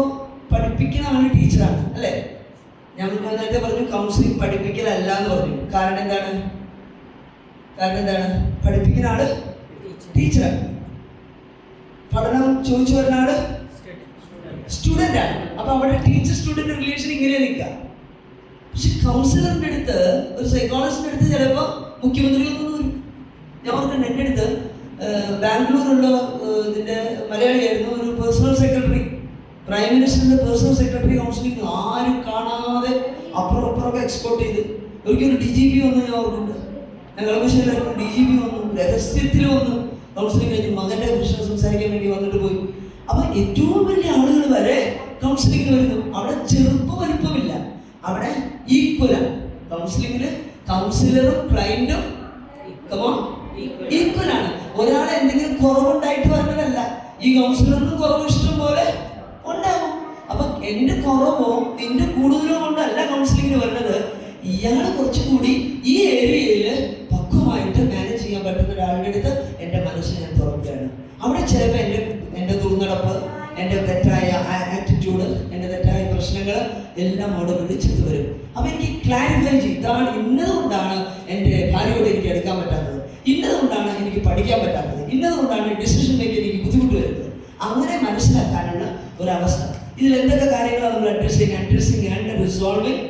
പഠിപ്പിക്കുന്ന ആൾ ടീച്ചറാണ് അല്ലേ? ഞാൻ നേരത്തെ പറഞ്ഞു കൗൺസിലിംഗ് പഠിപ്പിക്കലല്ല എന്ന് പറഞ്ഞു. കാരണം എന്താണ്? പഠിപ്പിക്കുന്ന ആള് ടീച്ചറാണ്, പഠനം ചോദിച്ചു വരുന്ന ആള് സ്റ്റുഡൻ്റ് ആണ്. അപ്പോൾ അവിടെ ടീച്ചർ സ്റ്റുഡൻ്റ് റിലേഷൻ ഇങ്ങനെ നിൽക്കുക. പക്ഷെ കൗൺസിലറിൻ്റെ അടുത്ത്, ഒരു സൈക്കോളജിസ്റ്റിൻ്റെ അടുത്ത് ചിലപ്പോൾ മുഖ്യമന്ത്രി ഒന്നും വരും. ഞാൻ ഓർക്കുന്നുണ്ട്, എൻ്റെ അടുത്ത് ബാംഗ്ലൂരുള്ള ഇതിൻ്റെ മലയാളിയായിരുന്നു ഒരു പേഴ്സണൽ സെക്രട്ടറി, പ്രൈം മിനിസ്റ്ററിൻ്റെ പേഴ്സണൽ സെക്രട്ടറി കൗൺസിലിംഗ് ആരും കാണാതെ അപ്പുറമൊക്കെ എക്സ്പോർട്ട് ചെയ്ത് ഒരിക്കലും DGP വന്നു. ഞാൻ ഓർക്കുന്നുണ്ട്, ഞങ്ങളെ DGP വന്നു, രഹസ്യത്തിൽ വന്നു കൗൺസിലിംഗ് കഴിഞ്ഞ് മകൻ്റെ പ്രശ്നം സംസാരിക്കാൻ വേണ്ടി വന്നിട്ട് പോയി. അപ്പം ഏറ്റവും വലിയ ആളുകൾ വരെ കൗൺസിലിംഗ് വരുന്നു. അവിടെ ചെറുപ്പ വലിപ്പമില്ല, അവിടെ ഈക്വലാണ്. കൗൺസിലിംഗിൽ കൗൺസിലറും ക്ലയൻറ്റും ഈക്വലാണ്. ഒരാൾ എന്തെങ്കിലും കുറവുണ്ടായിട്ട് വരുന്നതല്ല, ഈ കൗൺസിലറിന് കുറവ് ഇഷ്ടം പോലെ ഉണ്ടാകും. അപ്പം എൻ്റെ കുറവോ നിന്റെ കൂടുതലോ കൊണ്ടല്ല കൗൺസിലിങ്ങിന് വരുന്നത്, ഇയാൾ കുറച്ചുകൂടി ഈ ഏരിയയിൽ പക്വമായിട്ട് മാനേജ് ചെയ്യാൻ പറ്റുന്ന ഒരാളുടെ അടുത്ത് എൻ്റെ മനസ്സ് ഞാൻ തുറക്കുകയാണ്. അവിടെ ചിലപ്പോൾ എൻ്റെ ദുർനടപ്പ്, എൻ്റെ തെറ്റായ ആറ്റിറ്റ്യൂഡ്, എൻ്റെ തെറ്റായ പ്രശ്നങ്ങൾ എല്ലാം അവിടെ വിളിച്ചെടുത്ത് വരും. അപ്പോൾ എനിക്ക് ക്ലാരിഫൈ ചെയ്യും, ഇതാണ് ഇന്നതുകൊണ്ടാണ് എൻ്റെ ഭാര്യയോട് എനിക്ക് എടുക്കാൻ പറ്റാത്തത്, ഇന്നതുകൊണ്ടാണ് എനിക്ക് പഠിക്കാൻ പറ്റാത്തത്, ഇന്നതുകൊണ്ടാണ് ഡിസിഷൻ മേക്കിംഗ് എനിക്ക് ബുദ്ധിമുട്ട് വരുന്നത്. അങ്ങനെ മനസ്സിലാക്കാനുള്ള ഒരവസ്ഥ. ഇതിൽ എന്തൊക്കെ കാര്യങ്ങളാണ് നമ്മൾ അഡ്രസ്സിങ് ആൻഡ് റിസോൾവിങ്.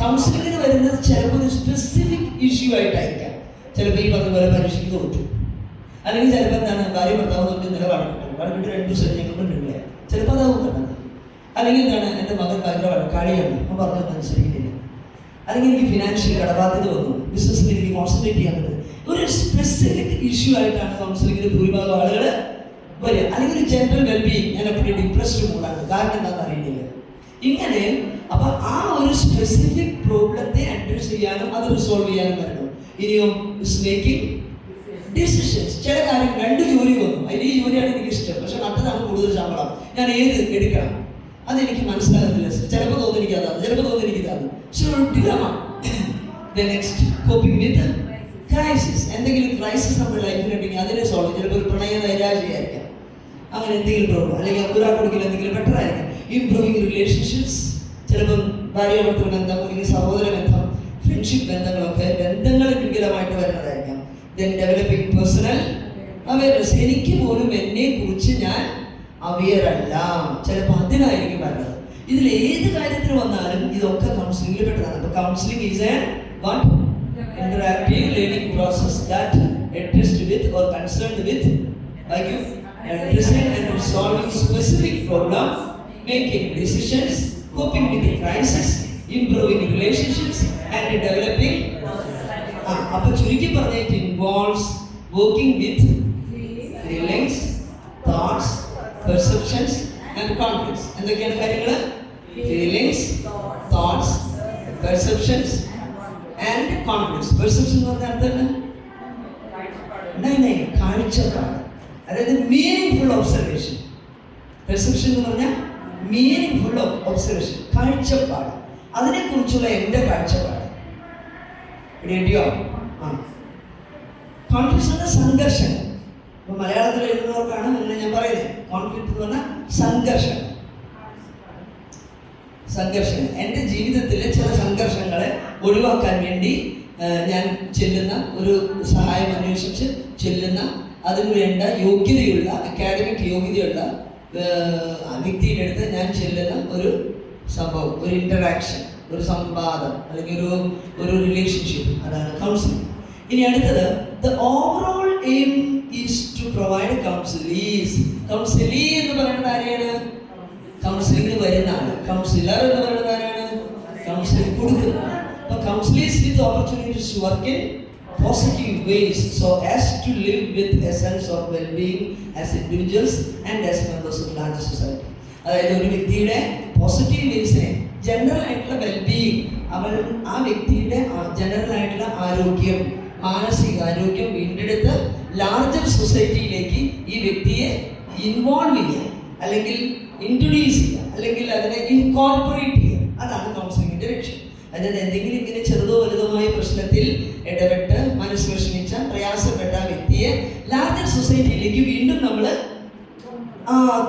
കൗൺസിലിങ്ങിന് വരുന്നത് ചിലപ്പോൾ ഒരു സ്പെസിഫിക് ഇഷ്യൂ ആയിട്ടായിരിക്കാം, ചിലപ്പോൾ ഈ പറഞ്ഞ പോലെ പരീക്ഷയ്ക്ക് തോറ്റു, അല്ലെങ്കിൽ ചിലപ്പോൾ എന്താണ് ഭാര്യ ഭർത്താവ് തൊട്ട് ഇന്നലെ വഴക്കിട്ട് 2 ദിവസം ഞങ്ങൾ മുന്നില്ല, ചിലപ്പോൾ അതാവും കണ്ടത്. അല്ലെങ്കിൽ എന്താണ് എൻ്റെ മകൻ ഭയങ്കര വഴക്കാളിയാണ്, ഞാൻ പറഞ്ഞത് അനുസരിക്കുന്നില്ല, അല്ലെങ്കിൽ എനിക്ക് ഫിനാൻഷ്യൽ കടബാധ്യത വന്നു, ബിസിനസ്സിൽ എനിക്ക് കോൺസെൻട്രേറ്റ് ചെയ്യാൻ പറ്റും. ഒരു സ്പെസിഫിക് ഇഷ്യൂ ആയിട്ടാണ് കൗൺസിലിംഗിൽ ഭൂരിഭാഗം ആളുകൾ വരിക. അല്ലെങ്കിൽ ഒരു ജനറൽ വെൽബീയിങ്, ഞാൻ എപ്പോഴും ഡിപ്രസ്ഡ് മൂടാണ്, കാരണം എന്താണെന്ന് അറിയുന്നില്ല. ഇങ്ങനെ അപ്പൊ ആ ഒരു സ്പെസിഫിക് പ്രോബ്ലത്തെ അഡ്രസ് ചെയ്യാനും അത് റിസോൾവ് ചെയ്യാനും പറ്റും. ഇനിയോ മേക്കിംഗ് ഡിസിഷൻസ്. ചില കാര്യം 2 ജോലി വന്നു, അതിൽ ഈ ജോലിയാണ് എനിക്ക് ഇഷ്ടം, പക്ഷെ മറ്റതാണ് കൂടുതൽ ശമ്പളം, ഞാൻ ഏത് എടുക്കണം അതെനിക്ക് മനസ്സിലാകുന്നില്ല. ചിലപ്പോൾ തോന്നിഎനിക്ക് അതാണ്, ചിലപ്പോൾ തോന്നിഎനിക്ക് ഇതാണ്. നെക്സ്റ്റ് കോപ്പിംഗ് വിത്ത് ക്രൈസിസ്. എന്തെങ്കിലും ക്രൈസിസ് നമ്മുടെ ലൈഫിലുണ്ടെങ്കിൽ അതിനെ സോൾവ്, ചിലപ്പോൾ ഒരു പ്രണയ നൈരാശ്യമായിരിക്കാം, അങ്ങനെ എന്തെങ്കിലും പ്രോബ്ലം, അല്ലെങ്കിൽ ഒരാൾക്കൊടുക്കൽ എന്തെങ്കിലും ബെറ്റർ ആയിരിക്കും. ഇംപ്രൂവിങ് റിലേഷൻഷിപ്സ്, ചിലപ്പം ഭാര്യ ഭർത്തൃ ബന്ധം, അല്ലെങ്കിൽ സഹോദര ബന്ധം, ഫ്രണ്ട്ഷിപ്പ് ബന്ധങ്ങളൊക്കെ ബന്ധങ്ങൾ വികലമായിട്ട് വരുന്നതായിരിക്കാം. Then developing personal awareness. എനിക്ക് പോലും എന്നെ കുറിച്ച് ഞാൻ അവെയർ അല്ല, ചിലപ്പോൾ അതിനായിരിക്കും വരുന്നത്. ഇതിൽ ഏത് കാര്യത്തിൽ വന്നാലും ഇതൊക്കെ കൗൺസിലിംഗിൽ പെട്ടതാണ്. അപ്പോൾ counselling is A what interactive learning process that addressed with or concerned with like addressing and resolving specific problem, making decisions, coping with the crisis, improving relationships and developing. അപ്പോൾ ചുരുക്കി പറഞ്ഞാൽ it involves working with feelings, thoughts, perceptions and conflicts. എന്തൊക്കെയാണ് കാര്യങ്ങൾ? Feelings, thoughts, perceptions and conflicts. Perception എന്ന് പറഞ്ഞാൽ അർത്ഥം കാഴ്ചപ്പാട്, അതായത് മീനിങ് ഫുൾ ഒബ്സർവേഷൻ. പെർസെപ്ഷൻ എന്ന് പറഞ്ഞാൽ മീനിങ് ഫുൾ ഒബ്സർവേഷൻ, കാഴ്ചപ്പാട്, അതിനെക്കുറിച്ചുള്ള എൻ്റെ കാഴ്ചപ്പാട്. റേഡിയോ കോൺഫ്ലിക്ട്സ് എന്ന സംഘർഷം. ഇപ്പൊ മലയാളത്തിൽ എഴുതുന്നവർക്കാണ് അങ്ങനെ ഞാൻ പറയുന്നത്. കോൺഫ്ലിക്റ്റ് എന്ന് പറഞ്ഞാൽ സംഘർഷം. എൻ്റെ ജീവിതത്തിലെ ചില സംഘർഷങ്ങളെ ഒഴിവാക്കാൻ വേണ്ടി ഞാൻ ചെല്ലുന്ന, ഒരു സഹായം അന്വേഷിച്ച് ചെല്ലുന്ന, അതിന് വേണ്ട യോഗ്യതയുള്ള, അക്കാഡമിക് യോഗ്യതയുള്ള വ്യക്തിയുടെ അടുത്ത് ഞാൻ ചെല്ലുന്ന ഒരു സംഭവം, ഒരു ഇൻ്ററാക്ഷൻ, ഒരു സംവാദം, അല്ലെങ്കിൽ ഒരു റിലേഷൻഷിപ്പ്, അതാണ് കൗൺസിലിംഗ്. ഇനി അടുത്തത്, the overall aim is to provide counsellees. Counsellee എന്ന് പറയുന്നത് ആരെയാണ്? കൗൺസിലിംഗിന് വരുന്ന ആള്. കൗൺസിലർ എന്ന് പറയുന്നത് ആരാണ്? കൗൺസിലിംഗ് കൊടുക്കുന്ന. അപ്പൊ counsellors with opportunities to work in positive ways so as to live with a sense of wellbeing as individuals and as members of large society. അതായത് ഒരു വ്യക്തിയുടെ പോസിറ്റീവ് വേസിനെ, ജനറൽ ആയിട്ടുള്ള വെൽബീയിങ്, ആ വ്യക്തിയുടെ ജനറൽ ആയിട്ടുള്ള ആരോഗ്യം, മാനസികാരോഗ്യം വീണ്ടെടുത്ത് ലാർജർ സൊസൈറ്റിയിലേക്ക് ഈ വ്യക്തിയെ ഇൻവോൾവ് ചെയ്യുക, അല്ലെങ്കിൽ ഇൻട്രൊഡ്യൂസ് ചെയ്യുക, അല്ലെങ്കിൽ അതിനെ ഇൻകോർപ്പറേറ്റ് ചെയ്യുക. അതാണ് കൗൺസിലിംഗിന്റെ ലക്ഷ്യം. അതായത് എന്തെങ്കിലും ഇങ്ങനെ ചെറുതോ വലുതുമായ പ്രശ്നത്തിൽ ഇടപെട്ട് മനസ്സ് വിഷമിച്ച, പ്രയാസപ്പെട്ട വ്യക്തിയെ ലാർജർ സൊസൈറ്റിയിലേക്ക് വീണ്ടും നമ്മൾ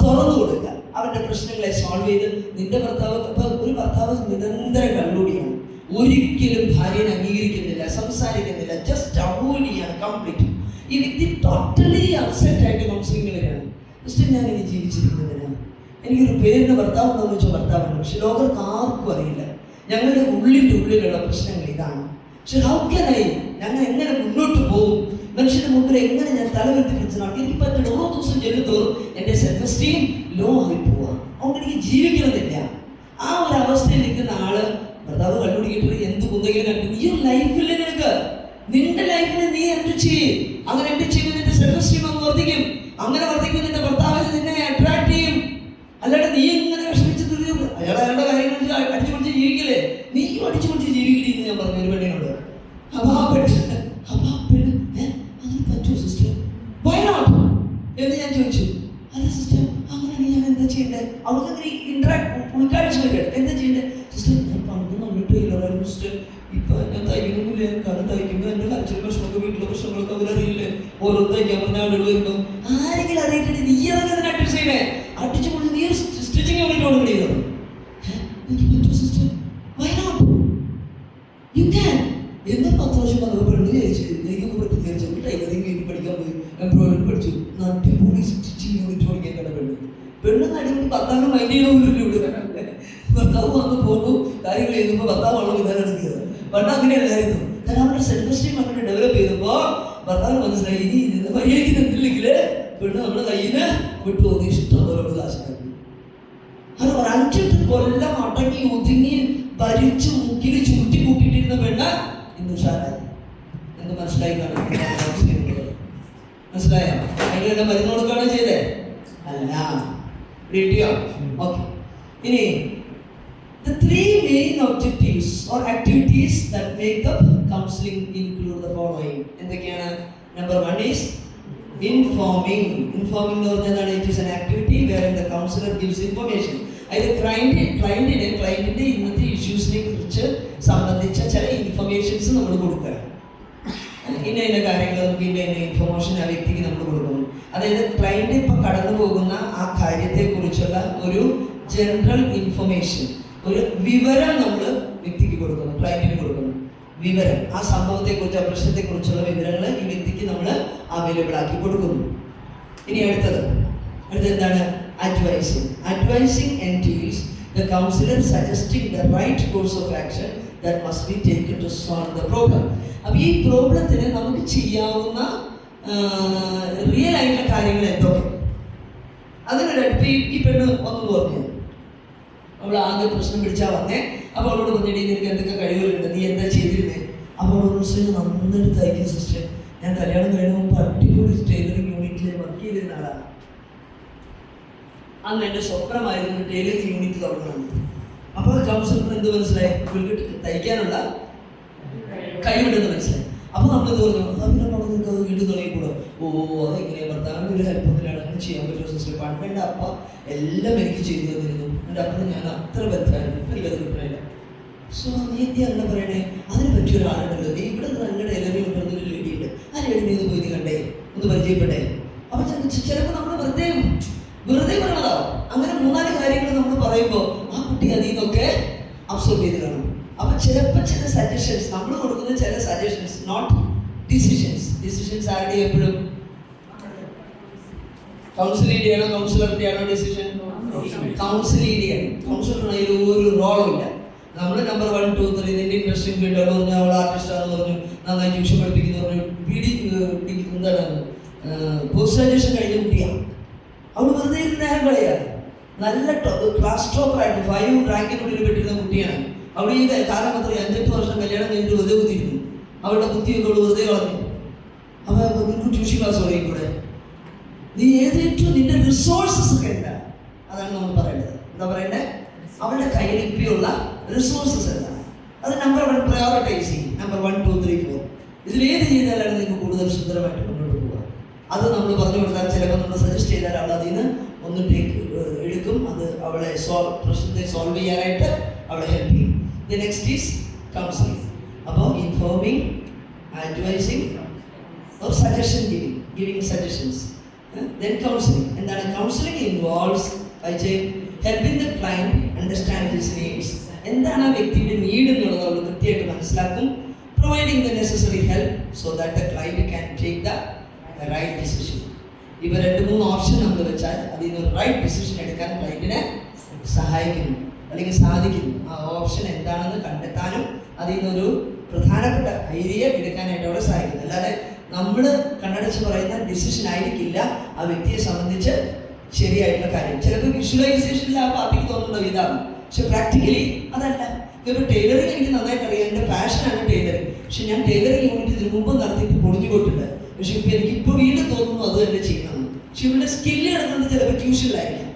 തുറന്നു കൊടുക്കുക, അവരുടെ പ്രശ്നങ്ങളെ സോൾവ് ചെയ്ത്. നിന്റെ ഭർത്താവ്, ഇപ്പൊ ഒരു ഭർത്താവ് നിരന്തരം കള്ളുകൂടിയാണ്, ഒരിക്കലും ഭാര്യനെ അംഗീകരിക്കുന്നില്ല, സംസാരിക്കുന്നില്ല, ജസ്റ്റ് അവോയ്ഡ് ചെയ്യാണ് കംപ്ലീറ്റ്. ഈ വ്യക്തി ടോട്ടലി അപ്സെറ്റ് ആയിട്ട് കൗൺസിലിംഗിൽ വരികയാണ്. ജസ്റ്റ് ഞാൻ ഇനി ജീവിച്ചിരിക്കുന്നതിനാണ്, എനിക്കൊരു പേരിന് ഭർത്താവ് ഉണ്ടോന്ന് വെച്ചാൽ ഭർത്താവുണ്ട്, പക്ഷെ ലോകർക്ക് ആർക്കും അറിയില്ല. ഞങ്ങളുടെ ഉള്ളിലുള്ള പ്രശ്നങ്ങൾ ഇതാണ്. പക്ഷെ ഹൗ ക്യാൻ ഐ, ഞങ്ങൾ എങ്ങനെ മുന്നോട്ട് പോകും, മനുഷ്യന്റെ മുമ്പിൽ എങ്ങനെ ഞാൻ തലവെത്തി പിടിച്ച് നടക്കും? എനിക്ക് പറ്റുന്ന ഓരോ ദിവസം ചെല്ലുന്നതോറും എൻ്റെ സെൽഫ് എസ്റ്റീം ലോ ആയി പോവുക. അതുകൊണ്ട് എനിക്ക് ജീവിക്കണമെന്നില്ല. ആ ഒരു അവസ്ഥയിൽ നിൽക്കുന്ന ആള് ഭർത്താവ് കണ്ടുപിടിക്കിട്ട് എന്ത് കുന്തെങ്കിലും കണ്ടു, ഈ ലൈഫിൽ നിന്റെ ലൈഫിനെ നീ എന്ത് ചെയ്യും? അങ്ങനെ എന്ത് ചെയ്യുമ്പോൾ നിന്റെ സെൽഫ് എസ്റ്റീം അങ്ങ് വർദ്ധിക്കും. അങ്ങനെ വർദ്ധിക്കുമ്പോൾ നിന്റെ ഭർത്താവിന് നിന്നെ അട്രാക്ട് ചെയ്യും. അല്ലാതെ നീ ഇങ്ങനെ വിഷമിച്ച് അയാളുടെ കാര്യങ്ങൾ അടിച്ചു പൊളിച്ച് ജീവിക്കില്ലേ? നീയും അടിച്ചു പൊളിച്ച് ജീവിക്കണമെന്ന് ഞാൻ പറഞ്ഞു ഒരു പെണ്ണിനോട്. അപ്പൊ ആ പെണ്ണ് അങ്ങനെ പറ്റുമോ സിസ്റ്റർ? വൈ നോട്ട് എന്ന് ഞാൻ ചോദിച്ചു. അല്ല സിസ്റ്റർ, അങ്ങനെ ഞാൻ എന്താ ചെയ്യണ്ടേ? അവൾക്ക് അങ്ങനെ ഉൾക്കാഴ്ച വരിക, എന്താ ചെയ്യണ്ടേ സിസ്റ്റർ? ഞാൻ പണ്ട് വന്നിട്ട് ഇല്ലായിരുന്നു സിസ്റ്റർ, ഇപ്പൊ ഞാൻ തയ്ക്കുന്നില്ല. കാരണം തയ്ക്കുമ്പോൾ എൻ്റെ കൾച്ചർ പ്രശ്നമൊക്കെ, വീട്ടിലെ പ്രശ്നങ്ങളൊക്കെ അവരറിയില്ലേ? ഓരോ തയ്ക്കാൻ പറഞ്ഞ ആളുകൾ വരുമ്പോൾ ആരെങ്കിലും അറിയിച്ചിട്ട് നീ അതൊക്കെ അഡ്രസ് ചെയ്യണേ, അടിച്ചു കൊണ്ട് നീ സ്റ്റിച്ചിങ് യൂണിറ്റ് ഓർഡർ ചെയ്തത്. എനിക്ക് പറ്റുമോ sister? Why not, you can. എന്താ 10 വർഷം വന്നപ്പോൾ പെണ്ണ് വിചാരിച്ചു എനിക്കൊക്കെ പറ്റും വിചാരിച്ചു. ടൈലറിങ് എനിക്ക് പഠിക്കാൻ പോയി, എംബ്രോയിഡറി പഠിച്ചു, നട്ടിപൂടി സ്റ്റിച്ചിങ് യൂണിറ്റ് ഓടിക്കാൻ പെണ്ണ് നടിമുടി ഭർത്താവ് മൈൻഡ് ചെയ്യണമില്ലല്ലോ. ഇവിടെ ഭർത്താവ് വന്ന് പോകുന്നു, കാര്യങ്ങൾ ചെയ്യുമ്പോൾ ഭർത്താവ് ഉള്ള വിധാനം എടുക്കുന്നത്. പണ്ട് അങ്ങനെയല്ലായിരുന്നു. കാരണം അവരുടെ സെൽഫ് എസ്റ്റീം അങ്ങനെ ഡെവലപ്പ് ചെയ്തപ്പോൾ ഭർത്താവിന് മനസ്സിലായി ഇനി ഇതിന് മര്യാദയ്ക്ക് നിന്നില്ലെങ്കിൽ പെണ്ണ് നമ്മുടെ കയ്യിൽ നിന്ന് വിട്ടു പോകുന്ന ഇഷ്ടംപോലെ കാശുണ്ടാക്കി. അത് 5-8 കൊല്ലം അടങ്ങി ഒതുങ്ങി ഭരിച്ച് മുക്കിൽ ചുരുട്ടി കൂട്ടിയിട്ടിരുന്ന പെണ്ണ് ഇന്ന് ഉഷാറായി. എന്ന് മനസ്സിലായി കാണും. മനസ്സിലായോ? അതിനെല്ലാം മരുന്ന് കൊടുക്കുകയാണോ ചെയ്തേ? അല്ല. കിട്ടിയോ? ഓക്കെ. ഇനി the 3 main objectives or activities that make up counseling include the following. എന്തൊക്കെയാണ്? Number 1 is informing. Informing എന്ന് പറഞ്ഞാൽ it is an activity wherein the counselor gives information. അതായത് ക്ലയന്റിന്റെ ഇന്നത്തെ ഇഷ്യൂസിനെ കുറിച്ച് സംബന്ധിച്ച ചില ഇൻഫർമേഷൻസ് നമ്മൾ കൊടുക്കുക. ഇന്ന കാര്യങ്ങൾ നമുക്ക് ഇന്ന ഇൻഫർമേഷൻ ആ വ്യക്തിക്ക് നമ്മൾ കൊടുക്കുന്നു. അതായത് ക്ലയന്റ് ഇപ്പം കടന്നു പോകുന്ന ആ കാര്യത്തെ കുറിച്ചുള്ള ഒരു ജനറൽ ഇൻഫർമേഷൻ, ഒരു വിവരം നമ്മൾ വ്യക്തിക്ക് കൊടുക്കുന്നു, ക്ലയന്റിന് കൊടുക്കുന്നു. വിവരം, ആ സംഭവത്തെക്കുറിച്ച്, ആ പ്രശ്നത്തെക്കുറിച്ചുള്ള വിവരങ്ങൾ ഈ വ്യക്തിക്ക് നമ്മൾ അവൈലബിൾ ആക്കി കൊടുക്കുന്നു. ഇനി അടുത്തത് എന്താണ്? Advising. Advising entails the counselor suggesting the right course of action that must be taken to solve the problem. അപ്പോൾ ഈ പ്രോബ്ലത്തിന് നമുക്ക് ചെയ്യാവുന്ന റിയൽ ആയിട്ടുള്ള കാര്യങ്ങൾ എന്തൊക്കെ? അതിനൊരു ഈ പെണ്ണ് ഒന്ന് പറഞ്ഞു, അവൾ ആകെ പ്രശ്നം പിടിച്ചാൽ വന്നേ. അപ്പോൾ അവളോട് പറഞ്ഞിട്ട് നിനക്ക് എന്തൊക്കെ കഴിവുകളുണ്ട്, നീ എന്താ ചെയ്തിരുന്നേ? അപ്പോൾ അവളോട് നന്നായിട്ട് തയ്ക്കും സിസ്റ്റർ, ഞാൻ കല്യാണം കഴിഞ്ഞ മുമ്പ് അടിപൊളി ടൈലറിംഗ് യൂണിറ്റിൽ വർക്ക് ചെയ്തിരുന്ന ആളാണ്. അന്ന് എൻ്റെ സ്വപ്നമായിരുന്നു ടൈലറിംഗ് യൂണിറ്റ് തുടങ്ങണം. അപ്പോൾ കൗൺസിലറിന് എന്ത് മനസ്സിലായി? ഇവർക്ക് തയ്ക്കാനുള്ള കഴിവുണ്ടെന്ന് മനസ്സിലായി. അപ്പോൾ നമ്മൾ തോന്നുന്നു നിങ്ങൾക്ക് അത് വീട്ടിൽ തുടങ്ങിക്കൂടോ? അതെങ്ങനെയാണ്? ഭർത്താവിൻ്റെ ഒരു ഹെൽപ്പൊന്നിലാണ് അങ്ങനെ ചെയ്യാൻ പറ്റുമോ സിസ്റ്റർ? പണ്ട് എൻ്റെ അപ്പ എല്ലാം എനിക്ക് ചെയ്തു തന്നിരുന്നു. എൻ്റെ അപ്പന് ഞാൻ അത്ര ബന്ധമായിരുന്നു, ഇപ്പം എനിക്കത് കിട്ടണില്ല. സോ നീ എന്തി അങ്ങനെ പറയണേ? അതിന് പറ്റിയ ഒരാളുണ്ടല്ലോ, നീ ഇവിടെ നല്ല ടൈലറിംഗ് ഉണ്ടെന്നൊരു ലേഡിയുണ്ട്, ആ ലേഡിനെ ഒന്ന് പോയി കണ്ടേ, ഒന്ന് പരിചയപ്പെട്ടെ. അപ്പോൾ ചിലപ്പോൾ നമ്മൾ വെറുതെ പറയണതാവും. അങ്ങനെ 3-4 കാര്യങ്ങൾ നമ്മൾ പറയുമ്പോൾ ആ കുട്ടി അതിൽ നിന്നൊക്കെ അബ്സോർബ് ചെയ്ത് കാണും. അപ്പം ചിലപ്പോൾ ചില സജഷൻസ് നമ്മൾ കൊടുക്കുന്ന ചില സജഷൻസ്, നോട്ട് ഡിസിഷൻസ് ആരുടെ എപ്പോഴും കൗൺസിലിംഗ് ചെയ്യണോ കൗൺസിലറിൻ്റെ ആണോ ഡിസിഷൻ? കൗൺസിലിംഗ് ചെയ്യണം. കൗൺസിലറിന് അതിൽ ഒരു റോളും ഇല്ല. നമ്മൾ നമ്പർ 1, 2, 3 ഇതിൻ്റെ ഇൻട്രസ്റ്റിംഗ് ഫീൽഡ് പറഞ്ഞു, അവൾ ആർട്ടിസ്റ്റാണെന്ന് പറഞ്ഞു, നന്നായി ട്യൂഷൻ പഠിപ്പിക്കുന്നു പറഞ്ഞു, എന്താണ് പോസ്റ്റ് ഗ്രാജുവേഷൻ കഴിഞ്ഞ കുട്ടിയാണ്. അവൾ വെറുതെ ഇരുന്ന് നേരം കളയാണ്. നല്ല ക്ലാസ് ടോപ്പറായിട്ട് 5 റാങ്കിനുള്ളിൽ പെട്ടിരുന്ന കുട്ടിയാണ്. അവിടെ ഈ കാലം അത്ര 5-8 വർഷം കല്യാണം കഴിഞ്ഞിട്ട് വെറുതെ കുത്തിയിരുന്നു. അവളുടെ ബുദ്ധിയൊക്കെ അവൾ വെറുതെ കളഞ്ഞു. അപ്പോൾ നിങ്ങൾക്ക് ട്യൂഷൻ ക്ലാസ് തുടങ്ങി കൂടെ? നീ ഏറ്റവും നിന്റെ റിസോഴ്സസ് ഒക്കെ എന്താ? അതാണ് നമ്മൾ പറയേണ്ടത്. എന്താ പറയണ്ടേ? അവളുടെ കയ്യിൽ ഇപ്പോഴുള്ള റിസോഴ്സസ് എന്താണ്? അത് നമ്പർ 1 പ്രയോറിറ്റൈസ് ചെയ്യും. നമ്പർ 1, 2, 3, 4 ഇതിലേത് ചെയ്താലാണ് നിങ്ങൾക്ക് കൂടുതൽ സുന്ദരമായിട്ട് മുന്നോട്ട് പോവുക. അത് നമ്മൾ പറഞ്ഞു കൊടുത്താൽ, ചിലപ്പോൾ നമ്മൾ സജസ്റ്റ് ചെയ്താൽ അവൾ അതിൽ നിന്ന് ഒന്ന് എടുക്കും. അത് അവളെ പ്രശ്നത്തെ സോൾവ് ചെയ്യാനായിട്ട് അവളെ ഹെൽപ്പ് ചെയ്യും. The next is counselling. അപ്പോൾ informing, advising or suggestion giving suggestions. Then counselling. എന്താണ് counselling? Involves helping the client understand his needs. എന്താണ് ആ വ്യക്തിയുടെ നീഡ് എന്നുള്ളത് അവൾ കൃത്യമായിട്ട് മനസ്സിലാക്കും. Providing the necessary help so that the client can take the right decision. ഇവ 2-3 ഓപ്ഷൻ നമ്മൾ വെച്ചാൽ അതിൽ നിന്ന് റൈറ്റ് ഡിസിഷൻ എടുക്കാൻ ക്ലയന്റിനെ സഹായിക്കുന്നു അല്ലെങ്കിൽ സാധിക്കുന്നു. ആ ഓപ്ഷൻ എന്താണെന്ന് കണ്ടെത്താനും അതിൽ നിന്നൊരു പ്രധാനപ്പെട്ട ഐഡിയ എടുക്കാനായിട്ട് അവിടെ സഹായിക്കുന്നു. അല്ലാതെ നമ്മൾ കണ്ണടച്ച് പറയുന്ന ഡിസിഷൻ ആയിരിക്കില്ല ആ വ്യക്തിയെ സംബന്ധിച്ച് ശരിയായിട്ടുള്ള കാര്യം. ചിലപ്പോൾ വിഷ്വലൈസേഷനിൽ ആ പാർട്ടിക്ക് തോന്നുന്നത് ഇതാണ്, പക്ഷെ പ്രാക്ടിക്കലി അതല്ല. ഇപ്പോൾ ടൈലറിങ് എനിക്ക് നന്നായിട്ട് അറിയാം, എൻ്റെ പാഷനാണ് ടൈലറിങ്. പക്ഷെ ഞാൻ ടൈലറിങ് യൂണിറ്റ് ഇതിന് മുമ്പ് നടത്തിയിട്ട് പൊളിഞ്ഞു പോയിട്ടുണ്ട്. പക്ഷെ ഇപ്പം എനിക്കിപ്പോൾ വീണ്ടും തോന്നുന്നു അത് തന്നെ ചെയ്യണമെന്ന്. പക്ഷെ ഇവരുടെ സ്കില്ല് കിടക്കുന്നത് ചിലപ്പോൾ ട്യൂഷനിലായിരിക്കാം.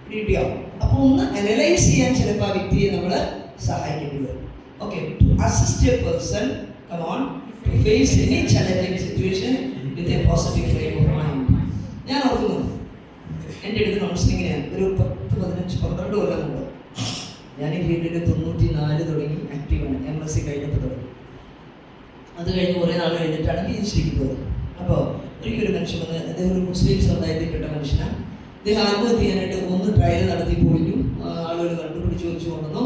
കിട്ടിയോ? അപ്പോൾ ഒന്ന് അനലൈസ് ചെയ്യാൻ ചിലപ്പോൾ ആ വ്യക്തിയെ നമ്മൾ സഹായിക്കേണ്ടി വരും. Okay, to assist a person come on to face any challenging situation with a positive frame of mind. ഞാൻ ഓർക്കുന്നു, എൻ്റെ അടുത്ത് കൗൺസിലിങ്ങിന് ഒരു 10-15-12 കൊല്ലം മുമ്പ് ഞാൻ ഈ ഫീൽഡിൽ 94 തുടങ്ങി ആക്റ്റീവാണ്. MSc കഴിഞ്ഞപ്പോൾ തുടങ്ങി. അത് കഴിഞ്ഞ് കുറേ നാൾ കഴിഞ്ഞിട്ടാണ് PhD പോയത്. അപ്പോൾ ഒരിക്കലും മനുഷ്യൻ വന്ന്, അദ്ദേഹം ഒരു മുസ്ലിം സമുദായത്തിൽപ്പെട്ട മനുഷ്യനാണ്. അദ്ദേഹം ആത്മഹത്യ ചെയ്യാനായിട്ട് 1 ട്രയൽ നടത്തി പൊളിഞ്ഞു. ആളുകൾ കണ്ടുപിടിച്ച് വെച്ച് കൊണ്ടുവന്നു.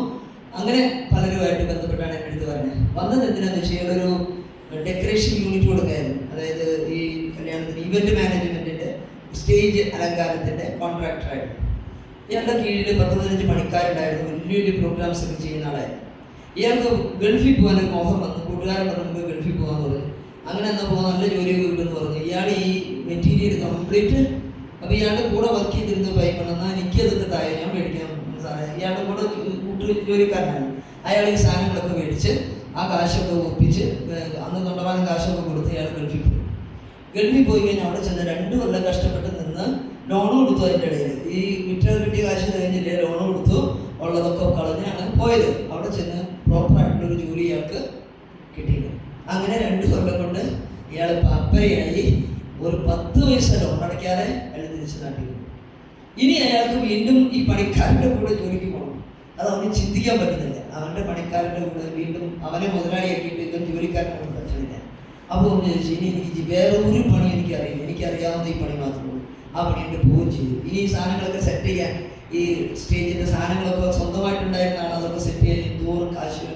അങ്ങനെ പലരുമായിട്ട് ബന്ധപ്പെട്ടാണ് എൻ്റെ അടുത്ത് പറഞ്ഞത്. വന്നത് എന്തിനാണെന്ന് വെച്ചാൽ ഒരു ഡെക്കറേഷൻ യൂണിറ്റ് കൊടുക്കായിരുന്നു. അതായത് ഈ കല്യാണത്തിന് ഇവൻറ്റ് മാനേജ്മെൻറ്റിൻ്റെ സ്റ്റേജ് അലങ്കാരത്തിൻ്റെ കോൺട്രാക്ടറായിരുന്നു. ഇയാളുടെ കീഴിൽ 10-15 പണിക്കാരുണ്ടായിരുന്നു. വലിയ വലിയ പ്രോഗ്രാംസ് ഒക്കെ ചെയ്യുന്ന ആളായിരുന്നു. ഇയാൾക്ക് ഗൾഫിൽ പോകാനൊരു മോഹം വന്നു. കൂട്ടുകാരൻ പറഞ്ഞു നമുക്ക് ഗൾഫിൽ പോകാമെന്ന് പറഞ്ഞു. അങ്ങനെ എന്നപ്പോൾ നല്ല ജോലിയൊക്കെ കിട്ടുമെന്ന് പറഞ്ഞു. ഇയാൾ ഈ മെറ്റീരിയൽ കംപ്ലീറ്റ്, അപ്പോൾ ഇയാളുടെ കൂടെ വർക്ക് ചെയ്തിരുന്ന പയ്യൻ എന്നാൽ എനിക്കതൊക്കെ താഴെ ഞാൻ മേടിക്കാം സാറേ. ഇയാളുടെ കൂടെ കൂട്ടു ജോലിക്കാരനാണ്. അയാൾ ഈ സാധനങ്ങളൊക്കെ മേടിച്ച് ആ കാശൊക്കെ ഒപ്പിച്ച് അന്ന് കൊണ്ടുപോകാൻ കാശൊക്കെ കൊടുത്ത് ഇയാൾ ഗൾഫിൽ പോയി. ഗൾഫിൽ പോയി കഴിഞ്ഞാൽ അവിടെ ചെന്ന് 2 കൊല്ലം കഷ്ടപ്പെട്ട് നിന്ന് ലോൺ കൊടുത്തു. അതിൻ്റെ ഇടയിൽ ഈ കിട്ടിയ കാശ് കഴിഞ്ഞില്ലേ, ലോൺ കൊടുത്തു, ഉള്ളതൊക്കെ കളഞ്ഞാണ് പോയത്. അവിടെ ചെന്ന് പ്രോപ്പറായിട്ടുള്ളൊരു ജോലി ഇയാൾക്ക് കിട്ടിയില്ല. അങ്ങനെ 2 കൊല്ലം കൊണ്ട് ഇയാൾ പപ്പരയായി. ഒരു 10 പൈസ ലോൺ അടയ്ക്കാതെ അയാൾ തിരിച്ചു നാട്ടിൽ. ഇനി അയാൾക്ക് വീണ്ടും ഈ പണിക്കാരൻ്റെ കൂടെ ജോലിക്ക് പോകണം. അത് അവന് ചിന്തിക്കാൻ പറ്റുന്നില്ല. അവൻ്റെ പണിക്കാരൻ്റെ കൂടെ വീണ്ടും അവനെ മുതലാളിയാക്കിയിട്ട് ഇവൻ ജോലിക്കാരനെ കൊണ്ട് പറ്റുന്നില്ല. അപ്പോൾ ഒന്ന് ചോദിച്ചു, ഇനി എനിക്ക് വേറെ ഒരു പണി എനിക്കറിയില്ല, എനിക്കറിയാവുന്ന ഈ പണി മാത്രമേ ഉള്ളൂ. ആ പണി എൻ്റെ പോവുകയും ചെയ്തു. ഇനി ഈ സാധനങ്ങളൊക്കെ സെറ്റ് ചെയ്യാൻ, ഈ സ്റ്റേജിൻ്റെ സാധനങ്ങളൊക്കെ സ്വന്തമായിട്ടുണ്ടായിരുന്നാണ്, അതൊക്കെ സെറ്റ് ചെയ്യാൻ എന്തോറും കാശ്.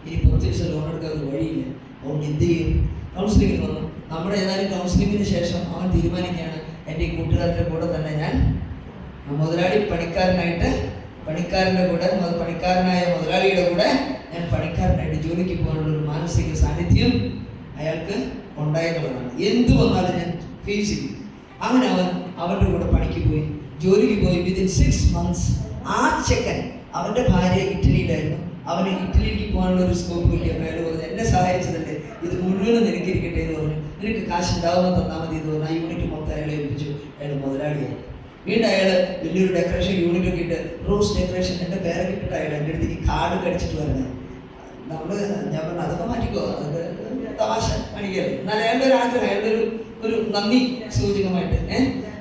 ഇനി 10 പൈസ ലോൺ എടുക്കാൻ ഒരു വഴിയില്ല. അതുകൊണ്ട് എന്ത് ചെയ്യും? കൗൺസിലിങ്ങിന് വന്നു. നമ്മുടെ ഏതായാലും കൗൺസിലിങ്ങിന് ശേഷം അവൻ തീരുമാനിക്കുകയാണ്, എൻ്റെ ഈ കൂട്ടുകാരുടെ കൂടെ തന്നെ ഞാൻ മുതലാളി പണിക്കാരനായിട്ട്, പണിക്കാരൻ്റെ കൂടെ, പണിക്കാരനായ മുതലാളിയുടെ കൂടെ ഞാൻ പണിക്കാരനായിട്ട് ജോലിക്ക് പോകാനുള്ള ഒരു മാനസിക സാന്നിധ്യം അയാൾക്ക് ഉണ്ടായെന്നുള്ളതാണ്. എന്തു വന്നാലും ഞാൻ ഫേസ് ചെയ്യും. അങ്ങനെ അവൻ അവൻ്റെ കൂടെ പണിക്ക് പോയി, ജോലിക്ക് പോയി. വിതിൻ 6 months ആ ചെക്കൻ, അവൻ്റെ ഭാര്യ ഇറ്റലിയിലായിരുന്നു, അവന് ഇറ്റലിയിലേക്ക് പോകാനുള്ള ഒരു സ്കോപ്പ് കിട്ടിയപ്പോൾ അയാൾ പറഞ്ഞു, എന്നെ സഹായിച്ചതല്ലേ, ഇത് മുഴുവനും നിനക്കിരിക്കട്ടെ എന്ന് പറഞ്ഞു. നിനക്ക് കാശ് ഉണ്ടാവുമ്പോൾ തന്നാൽ മതി എന്ന് പറഞ്ഞു. ആ യൂണിറ്റ് മൊത്തം അയാളെ ഏൽപ്പിച്ചു. അയാൾ മുതലാളിയായി. വീണ്ടും അയാൾ വലിയൊരു ഡെക്കറേഷൻ യൂണിറ്റ് ഒക്കെ ഇട്ട്, റോസ് ഡെക്കറേഷൻ, എൻ്റെ പേരൊക്കെ ഇട്ടിട്ട് അയാൾ എൻ്റെ അടുത്തേക്ക് കാർഡ് കടിച്ചിട്ട് വരുന്നത്. ഞാൻ പറഞ്ഞു അതൊക്കെ മാറ്റിക്കോ, അതൊക്കെ തമാശ പണിക്കല്ലേ. എന്നാൽ അയാളുടെ ഒരു ആഗ്രഹം, അയാളുടെ ഒരു നന്ദി സൂചകമായിട്ട്,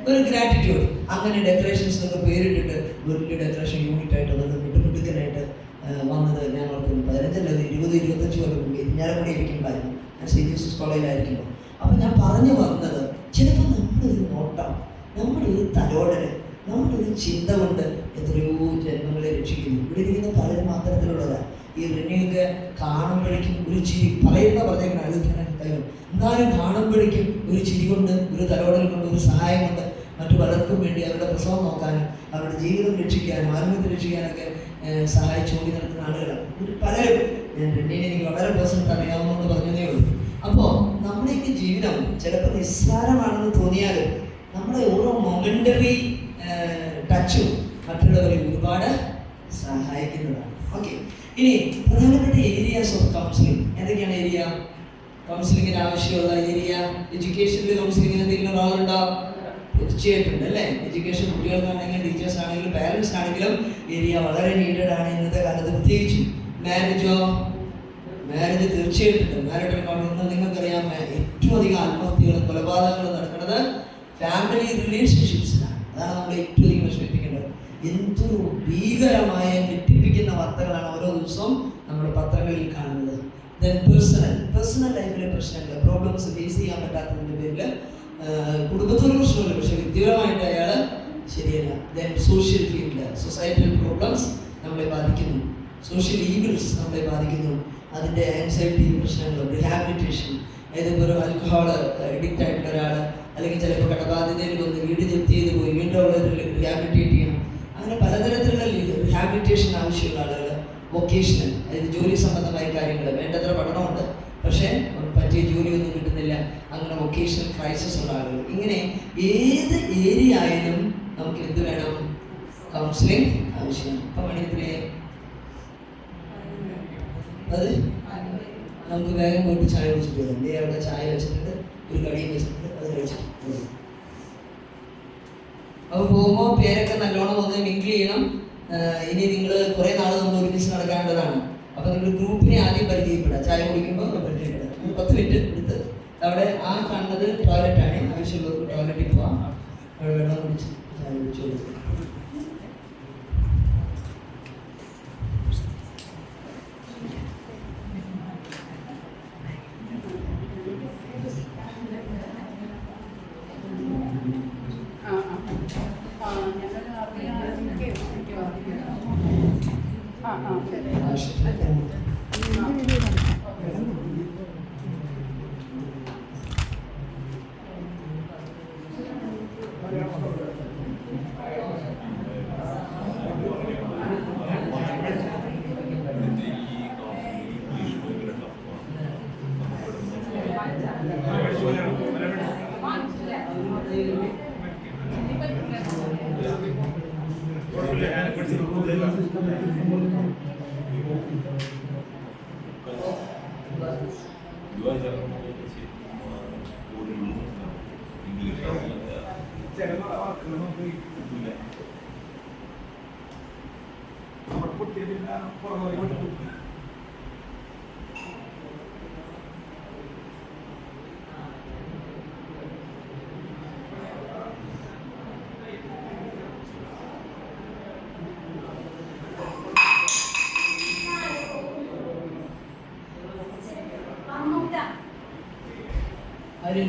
ഒരു ഗ്രാറ്റിറ്റ്യൂഡ്. അങ്ങനെ ഡെക്കറേഷൻസ് ഒക്കെ പേരിട്ടിട്ട് വലിയ ഡെക്കറേഷൻ യൂണിറ്റായിട്ട് വന്നത് മിടുക്കനായിട്ട് വന്നത് ഞാൻ ഓർക്കുന്നു. 15 അല്ല 20-25 കൊല്ലം മുമ്പ് ഞാൻ കൂടെ ഇരിക്കുമ്പോഴായിരുന്നു. ഞാൻ സെയിൻറ്റ് ജോസഫ്സ് കോളേജിലായിരിക്കുമ്പോൾ. അപ്പം ഞാൻ പറഞ്ഞു വന്നത്, ചിലപ്പോൾ നമ്മുടെ ഒരു നോട്ടം, നമ്മുടെ ഒരു തലോടൽ, നമ്മുടെ ഒരു ചിന്ത കൊണ്ട് എത്രയോ ജന്മങ്ങളെ രക്ഷിക്കുന്നു. ഇവിടെ ഇരിക്കുന്ന പലരും അത്തരത്തിലുള്ളതാണ്. ഈ റിനിയൊക്കെ കാണുമ്പോഴേക്കും ഒരു ചിരി, പറയുന്ന പറഞ്ഞേക്കണം ആലോചിക്കാൻ കഴിയും, എന്നാലും കാണുമ്പോഴേക്കും ഒരു ചിരി കൊണ്ട്, ഒരു തലോടൽ കൊണ്ട്, ഒരു സഹായം കൊണ്ട് മറ്റു പലർക്കും വേണ്ടി അവരുടെ പ്രസവം നോക്കാനും അവരുടെ ജീവിതം രക്ഷിക്കാനും ആത്മഹത്യ രക്ഷിക്കാനൊക്കെ സഹായിച്ചുകൊണ്ട് നടത്തുന്ന ആളുകളാണ് പലരും. ഞാൻ റിനിയെ എനിക്ക് വളരെ പേഴ്സണൽ അറിയാവുന്നതുകൊണ്ട് പറഞ്ഞതേ ഉള്ളൂ. അപ്പോൾ നമ്മുടെയൊക്കെ ജീവിതം ചിലപ്പോൾ നിസ്സാരമാണെന്ന് തോന്നിയാലും നമ്മുടെ ഓരോ മൊമെൻ്ററി ടച്ചും മറ്റുള്ളവരെ ഒരുപാട് സഹായിക്കുന്നതാണ്. ഓക്കെ, ഇനി പ്രധാനപ്പെട്ട ഏരിയാസ് ഓഫ് കൗൺസിലിംഗ് എന്തൊക്കെയാണ്? ഏരിയ കൗൺസിലിങ്ങിന് ആവശ്യമുള്ള ഏരിയ. എഡ്യൂക്കേഷനിൽ കൗൺസിലിങ്ങിന് എന്തെങ്കിലും റോളുണ്ടാവും? തീർച്ചയായിട്ടുണ്ട് അല്ലേ? എഡ്യൂക്കേഷൻ കുട്ടികൾക്കാണെങ്കിലും ടീച്ചേഴ്സ് ആണെങ്കിലും പാരൻസ് ആണെങ്കിലും ഏരിയ വളരെ നീഡഡ് ആണ് ഇന്നത്തെ കാലത്ത്. പ്രത്യേകിച്ച് മാരേജോ, മാരേജ് തീർച്ചയായിട്ടുണ്ട്. മാരിറ്റൽ കൗൺസിലിംഗ് നിങ്ങൾക്കറിയാം, ഏറ്റവും അധികം ആത്മഹത്യകളും കൊലപാതകങ്ങളും നടക്കുന്നത് ഫാമിലി റിലേഷൻഷിപ്സിലാണ്. അതാണ് നമ്മൾ ഏറ്റവും അധികം വിഷമിപ്പിക്കേണ്ടത്. എന്തൊരു ഭീകരമായ ഞെട്ടിപ്പിക്കുന്ന വാർത്തകളാണ് ഓരോ ദിവസവും നമ്മുടെ പത്രങ്ങളിൽ കാണുന്നത്. ദെൻ പേഴ്സണൽ ലൈഫിലെ പ്രശ്നങ്ങൾ, പ്രോബ്ലംസ് ഫേസ് ചെയ്യാൻ പറ്റാത്തതിൻ്റെ പേരിൽ കുടുംബത്തോട് പ്രശ്നമില്ല, പക്ഷെ വ്യക്തിപരമായിട്ട് അയാൾ ശരിയല്ല. Then social field, societal problems നമ്മളെ ബാധിക്കുന്നു, സോഷ്യൽ ഈവിൾസ് നമ്മളെ ബാധിക്കുന്നു. അതിൻ്റെ ആൻസൈറ്റി പ്രശ്നങ്ങൾ, റിഹാബിലിറ്റേഷൻ, ഏതൊരു ആൽക്കഹോൾ അഡിക്റ്റ് ആയിട്ടുള്ള ഒരാൾ, അല്ലെങ്കിൽ ചിലപ്പോൾ കടബാധ്യതയിൽ വന്ന് വീട് ജപ്തി ചെയ്ത് പോയി വീണ്ടും അവിടെ റിഹാബിലിറ്റേറ്റ് ചെയ്യണം. അങ്ങനെ പലതരത്തിലുള്ള റിഹാബിലിറ്റേഷൻ ആവശ്യമുള്ള ആളുകൾ. വൊക്കേഷണൽ, അതായത് ജോലി സംബന്ധമായ കാര്യങ്ങൾ, വേണ്ടത്ര പഠനമുണ്ട് പക്ഷേ പറ്റിയ ജോലിയൊന്നും കിട്ടുന്നില്ല, അങ്ങനെ വൊക്കേഷണൽ ക്രൈസിസ് ഉള്ള ആളുകൾ. ഇങ്ങനെ ഏത് ഏരിയ ആയാലും നമുക്ക് എന്ത് വേണം? കൗൺസിലിംഗ് ആവശ്യമാണ്. ഇപ്പം മണിപ്പൂരെ അത് നമുക്ക് വേഗം പോയിട്ട് ചായ വെച്ചിട്ട് വരാം. അവിടെ ചായ വെച്ചിട്ടുണ്ട്, ഒരു കടിയും വെച്ചിട്ടുണ്ട്, അത് കഴിച്ചിട്ട്. അപ്പോൾ പോകുമ്പോൾ പേരൊക്കെ നല്ലോണം ഒന്ന് മിങ്കിൾ ചെയ്യണം. ഇനി നിങ്ങൾ കുറേ നാൾ നമ്മൾ ഒരുമിച്ച് നടക്കാനുള്ളതാണ്. അപ്പോൾ നിങ്ങൾ ഗ്രൂപ്പിനെ ആദ്യം പരിചയപ്പെടാം. ചായ കുടിക്കുമ്പോൾ പരിചയപ്പെടാം. 10 മിനിറ്റ് എടുത്ത് അവിടെ ആ കാണുന്നത് ടോയ്ലറ്റാണ്. ആവശ്യമുള്ളവർക്ക് ടോയ്ലറ്റിൽ പോവാം. അവിടെ വെള്ളം കുടിച്ച് ചായ കുടിച്ചു കൊടുക്കും. ആര്